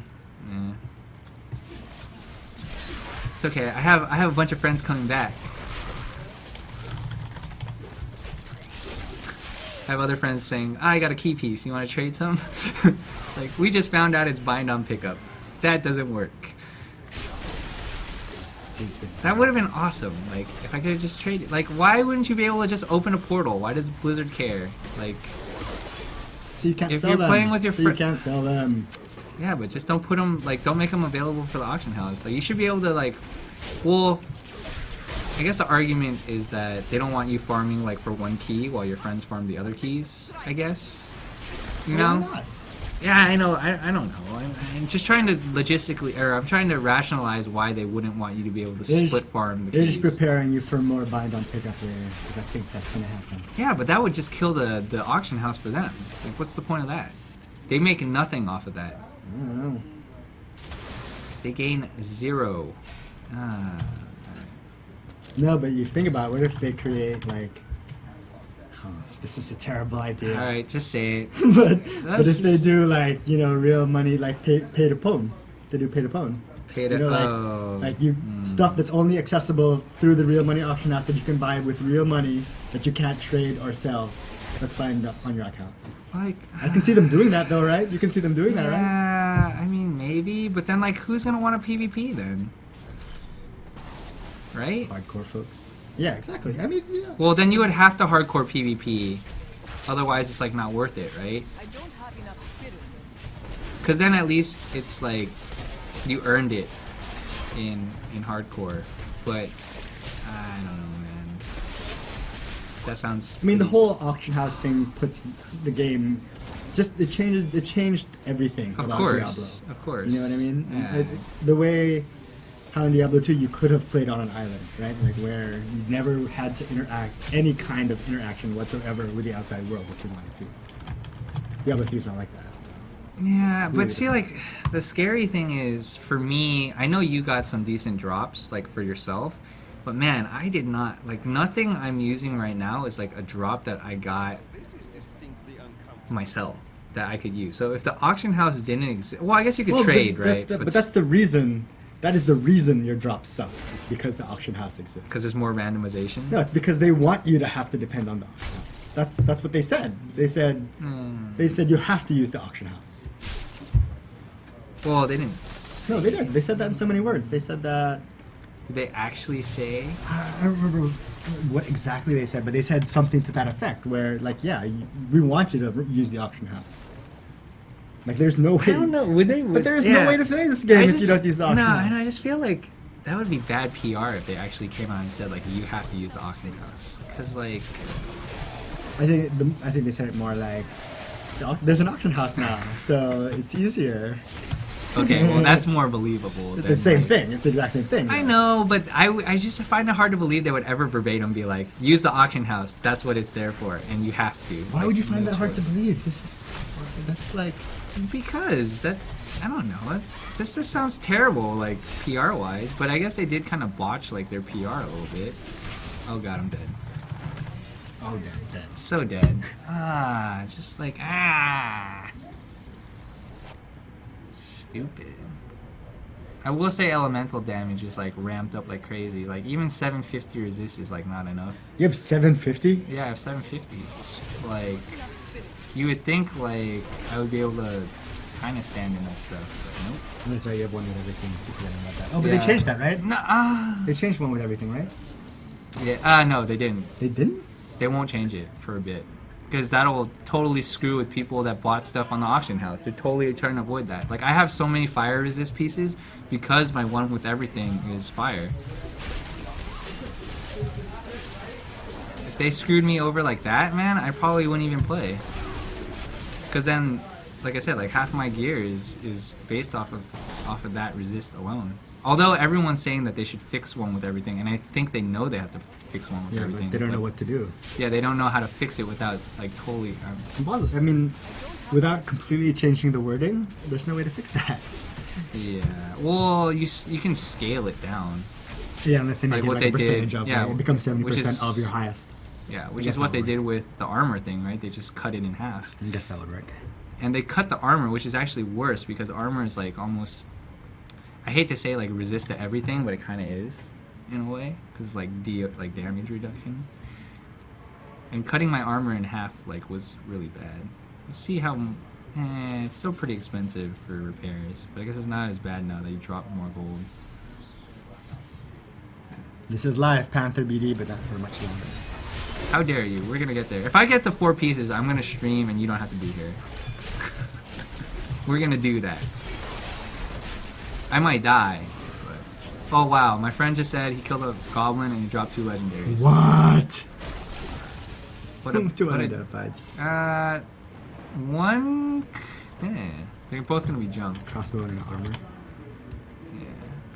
It's okay. I have a bunch of friends coming back. I have other friends saying, I got a key piece. You want to trade some? It's like, we just found out it's bind on pickup. That doesn't work. That would have been awesome. Like, if I could have just traded. Like, why wouldn't you be able to just open a portal? Why does Blizzard care? Like, So you can't If sell you're them. playing with your so you fri- can't sell them. yeah, but just don't put them, like, don't make them available for the auction house. Like, you should be able to, like, well, I guess the argument is that they don't want you farming, like, for one key while your friends farm the other keys, I guess. You Why know? not? Yeah, I know. I don't know. I'm just trying to logistically, or I'm trying to rationalize why they wouldn't want you to be able to They're split just- farm the They're keys. just preparing you for more bind on pickup later, because I think that's gonna happen. Yeah, but that would just kill the auction house for them. Like, what's the point of that? They make nothing off of that. I don't know. They gain 0. Ah. No, but you think about it, what if they create like, this is a terrible idea. All right, just say it. but if they do like, you know, real money, like pay to pwn, they do pay to pwn. Pay to You know, like you stuff that's only accessible through the real money auction house that you can buy with real money that you can't trade or sell. That's fine on your account. Like, I can see them doing that though, right? You can see them doing that, right? yeah, I mean maybe, but then like, who's gonna want a PvP then? Right? Hardcore folks. Yeah, exactly. I mean, yeah. Well, then you would have to hardcore PvP. Otherwise, it's like not worth it, right? I don't have enough spirit. Because then at least it's like you earned it in hardcore. But I don't know, man. That sounds. I mean, the pretty- whole auction house thing puts the game. It changed everything Of about course, Diablo. of course. You know what I mean? Yeah. The way how in Diablo 2 you could have played on an island, right? Like where you never had to interact any kind of interaction whatsoever with the outside world if you wanted to. Diablo 3 is not like that. So. Yeah, but really see, like, the scary thing is, for me, I know you got some decent drops, like, for yourself, but man, I did not. Like, nothing I'm using right now is, like, a drop that I got myself that I could use. So if the auction house didn't exist, well, I guess you could Well, trade, but right? but that's the reason. That is the reason your drops suck. It's because the auction house exists. because there's more randomization. No, it's because they want you to have to depend on the auction house. That's what they said. They said you have to use the auction house. Well, they didn't. No, they did. They said that in so many words. They said that. Did they actually say? I don't remember what exactly they said, but they said something to that effect. Where like, yeah, we want you to use the auction house. Like, there's no way. I don't know. Would they? But there's no way to play this game if you don't use the auction no, house. and I just feel like that would be bad PR if they actually came out and said like you have to use the auction house, because like I think they said it more like there's an auction house now, so it's easier. okay, well that's more believable. It's than, the same like- thing. It's the exact same thing. I though. know, but I just find it hard to believe they would ever verbatim be like use the auction house. That's what it's there for, and you have to. Why Like, would you find no that hard to choice. believe? That's like. Because that, I don't know. This just sounds terrible, like PR wise. But I guess they did kind of botch like their PR a little bit. Oh god, I'm dead. Oh, dead. So dead. Just like stupid. I will say elemental damage is like ramped up like crazy. Like even 750 resist is like not enough. You have 750? Yeah, I have 750. Like you would think like I would be able to kind of stand in that stuff, but nope. That's right. You have one with everything. You forgot about that. Oh, but Yeah. they changed that, right? No, They changed one with everything, right? yeah, no, they didn't. They didn't. They won't change it for a bit. Because that'll totally screw with people that bought stuff on the auction house. They're totally trying to avoid that. Like, I have so many fire resist pieces because my one with everything is fire. If they screwed me over like that, man, I probably wouldn't even play. Because then, like I said, like half my gear is based off of that resist alone. Although everyone's saying that they should fix one with everything, and I think they know they have to fix one with Yeah, everything. but they don't know what to do. Yeah, they don't know how to fix it without like totally. I mean, without completely changing the wording, there's no way to fix that. Yeah. Well, you can scale it down. Yeah, unless they make Like it what like they a percentage did, of yeah, it becomes 70% which is- of your highest. Yeah, which guess is what that they would did with the armor thing, right? They just cut it in half. I guess that would work. And they cut the armor, which is actually worse because armor is like almost. I hate to say like resist to everything, but it kind of is in a way because it's like damage reduction. And cutting my armor in half like was really bad. Let's see how. It's still pretty expensive for repairs, but I guess it's not as bad now that you drop more gold. This is live Panther BD, but not for much longer. How dare you? We're gonna get there. If I get the 4 pieces, I'm gonna stream and you don't have to be here. We're gonna do that. I might die. But... Oh wow, my friend just said he killed a goblin and he dropped 2 legendaries. What? What a, Two what a- unidentifieds. one Yeah, they're both gonna be junk. Crossbow and armor. Yeah,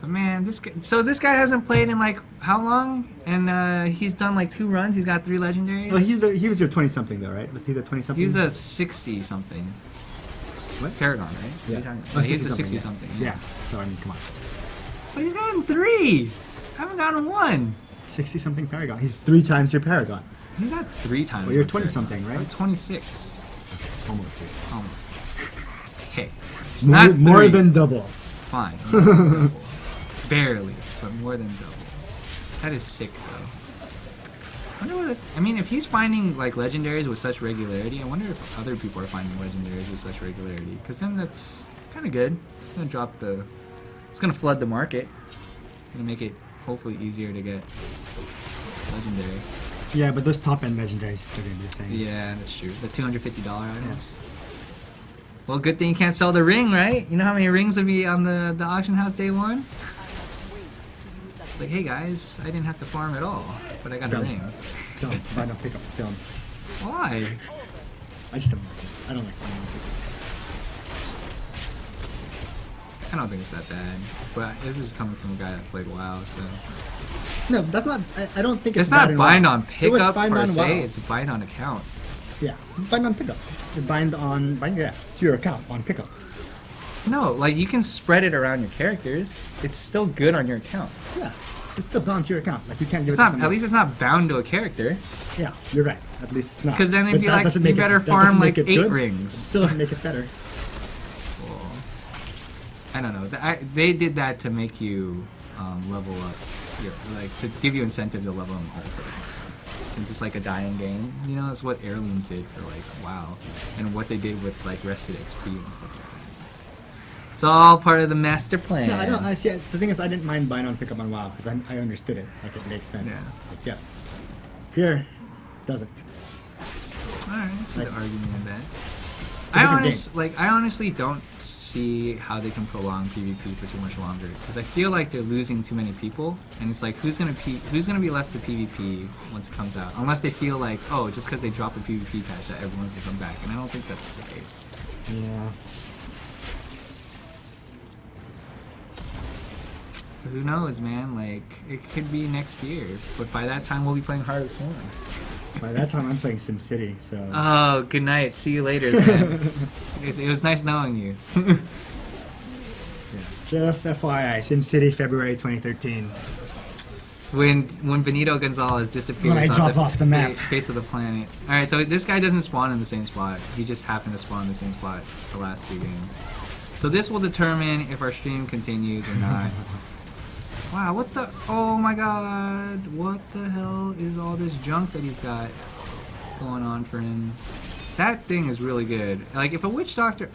but man, this guy hasn't played in like how long? And he's done like 2 runs. He's got 3 legendaries. Well, he was your 20 something though, right? Was he the 20 something? He's a 60 something. What? Paragon, right? Yeah. What are you talking Oh, about? He's a 60 60 something. Yeah. So I mean, come on. But he's gotten 3. I haven't gotten 1. 60 something Paragon. He's 3 times your Paragon. He's at 3 times. Well, you're my 20 Paragon. something, right? I'm 26. Almost. Almost. Hey, it's More, not more 3. than double. Fine. More than double. Barely, but more than double. That is sick, though. I wonder what I mean, if he's finding like legendaries with such regularity, I wonder if other people are finding legendaries with such regularity. Because then that's kind of good. It's gonna drop the. It's gonna flood the market. It's gonna make it hopefully easier to get legendary. Yeah, but those top end legendaries are still gonna be the same. Yeah, that's true. The $250 items. Well, good thing you can't sell the ring, right? You know how many rings would be on the auction house day 1? It's like, hey guys, I didn't have to farm at all, but I got a Dumb. ring. Dumb. Buy no pickups, dumb. Why? I just don't like it. I don't like buying no pickups. I don't think it's that bad, but this is coming from a guy that played WoW, so No, that's not. I don't think it's it's not bad in bind WoW. on It was pickup bind per on se. WoW. It's bind on account. Yeah, bind on pickup. You bind yeah, to your account on pickup. No, like you can spread it around your characters. It's still good on your account. Yeah, it's still bound to your account. Like you can't give It's it to not. somebody At least it's not bound to a character. else. Yeah, you're right. At least it's not. Because then they'd But be that like, doesn't you make better that farm doesn't like make it 8 good. It rings. still doesn't make it better. Well, I don't know. They did that to make you level up, like to give you incentive to level them alter. Since it's like a dying game, you know, that's what heirlooms did for like WoW, and what they did with like rested XP and stuff like that. It's all part of the master plan. Yeah, I don't. I see. The thing is, I didn't mind bind on pickup on WoW because I understood it. Like it makes sense. Yeah. Like yes. Here, doesn't. Alright, I see the Like- argument in that. a different I honestly don't see how they can prolong PvP for too much longer, because I feel like they're losing too many people, and it's like who's gonna be left to PvP once it comes out, unless they feel like, oh, just because they drop a PvP patch that everyone's gonna come back, and I don't think that's the case. Yeah. But who knows, man? Like it could be next year, but by that time we'll be playing Heart of the Swarm. By that time, I'm playing SimCity, so. Oh, good night. See you later, man. It was nice knowing you. Yeah. Just FYI, SimCity, February 2013. When Benito Gonzalez disappears When I drop off the map. face of the planet. All right, so this guy doesn't spawn in the same spot. He just happened to spawn in the same spot the last 2 games. So this will determine if our stream continues or not. Wow, what the? Oh my God! What the hell is all this junk that he's got going on for him? That thing is really good. Like, if a witch doctor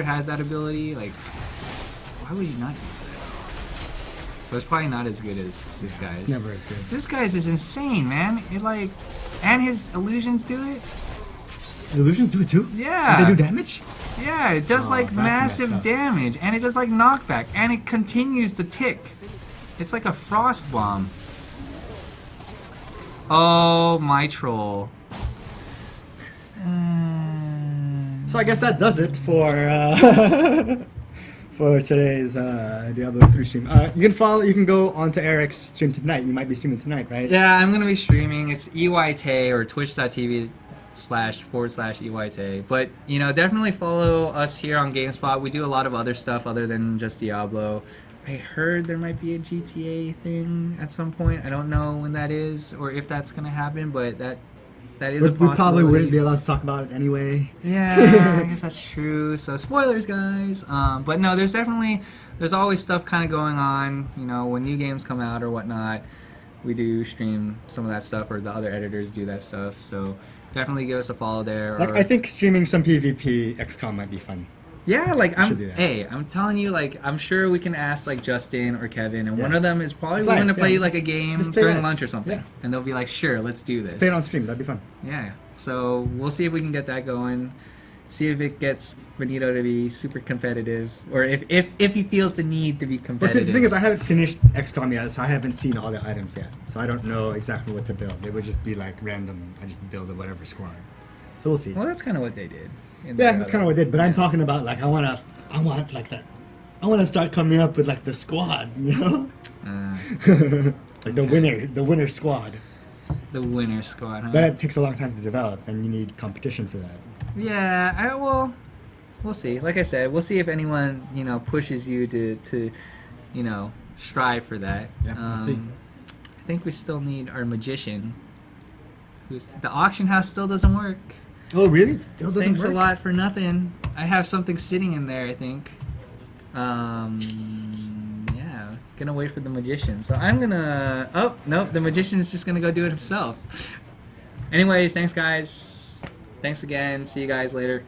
has that ability, like, why would you not use that? So it's probably not as good as this guy's. It's never as good. This guy's is insane, man. It like, and his illusions do it. Does illusions do it too? Yeah. Do they do damage? Yeah, it does Oh, like that's messed massive up. damage, and it does like knockback, and it continues to tick. It's like a frost bomb. Oh, my troll. So I guess that does it for for today's Diablo 3 stream. You can go onto Erick's stream tonight. You might be streaming tonight, right? Yeah, I'm gonna be streaming. It's EYTay or twitch.tv//EYTay. But you know, definitely follow us here on GameSpot. We do a lot of other stuff other than just Diablo. I heard there might be a GTA thing at some point. I don't know when that is or if that's gonna happen, but that is a possibility. We probably wouldn't be allowed to talk about it anyway. Yeah, I guess that's true. So spoilers, guys. But no, there's always stuff kind of going on. You know, when new games come out or whatnot, we do stream some of that stuff, or the other editors do that stuff. So definitely give us a follow there. Like, I think streaming some PvP XCOM might be fun. Yeah, like should do that. I'm telling you, like I'm sure we can ask like Justin or Kevin, and Yeah. one of them is probably Live, willing to play yeah, like just- a game just play during live. lunch or something, Yeah. and they'll be like, "Sure, let's do this." Play it on stream. That'd be fun. Yeah, so we'll see if we can get that going. See if it gets Benito to be super competitive, or if he feels the need to be But competitive. the thing is, I haven't finished XCOM yet, so I haven't seen all the items yet. So I don't know exactly what to build. It would just be like random. I just build a whatever squad. So we'll see. Well, that's kind of what they did. Yeah, that's kind of what I did. But I'm talking about like I want like that. I want to start coming up with like the squad, you know, like the winner squad. The winner squad. Huh? But it takes a long time to develop, and you need competition for that. Yeah, we'll see. Like I said, we'll see if anyone pushes you to strive for that. Yeah, we'll see. I think we still need our magician. The auction house still doesn't work. Oh, really? It still doesn't Thanks work? a lot for nothing. I have something sitting in there, I think. Yeah, it's gonna wait for the magician. So I'm gonna. Oh nope, the magician is just gonna go do it himself. Anyways, thanks guys. Thanks again. See you guys later.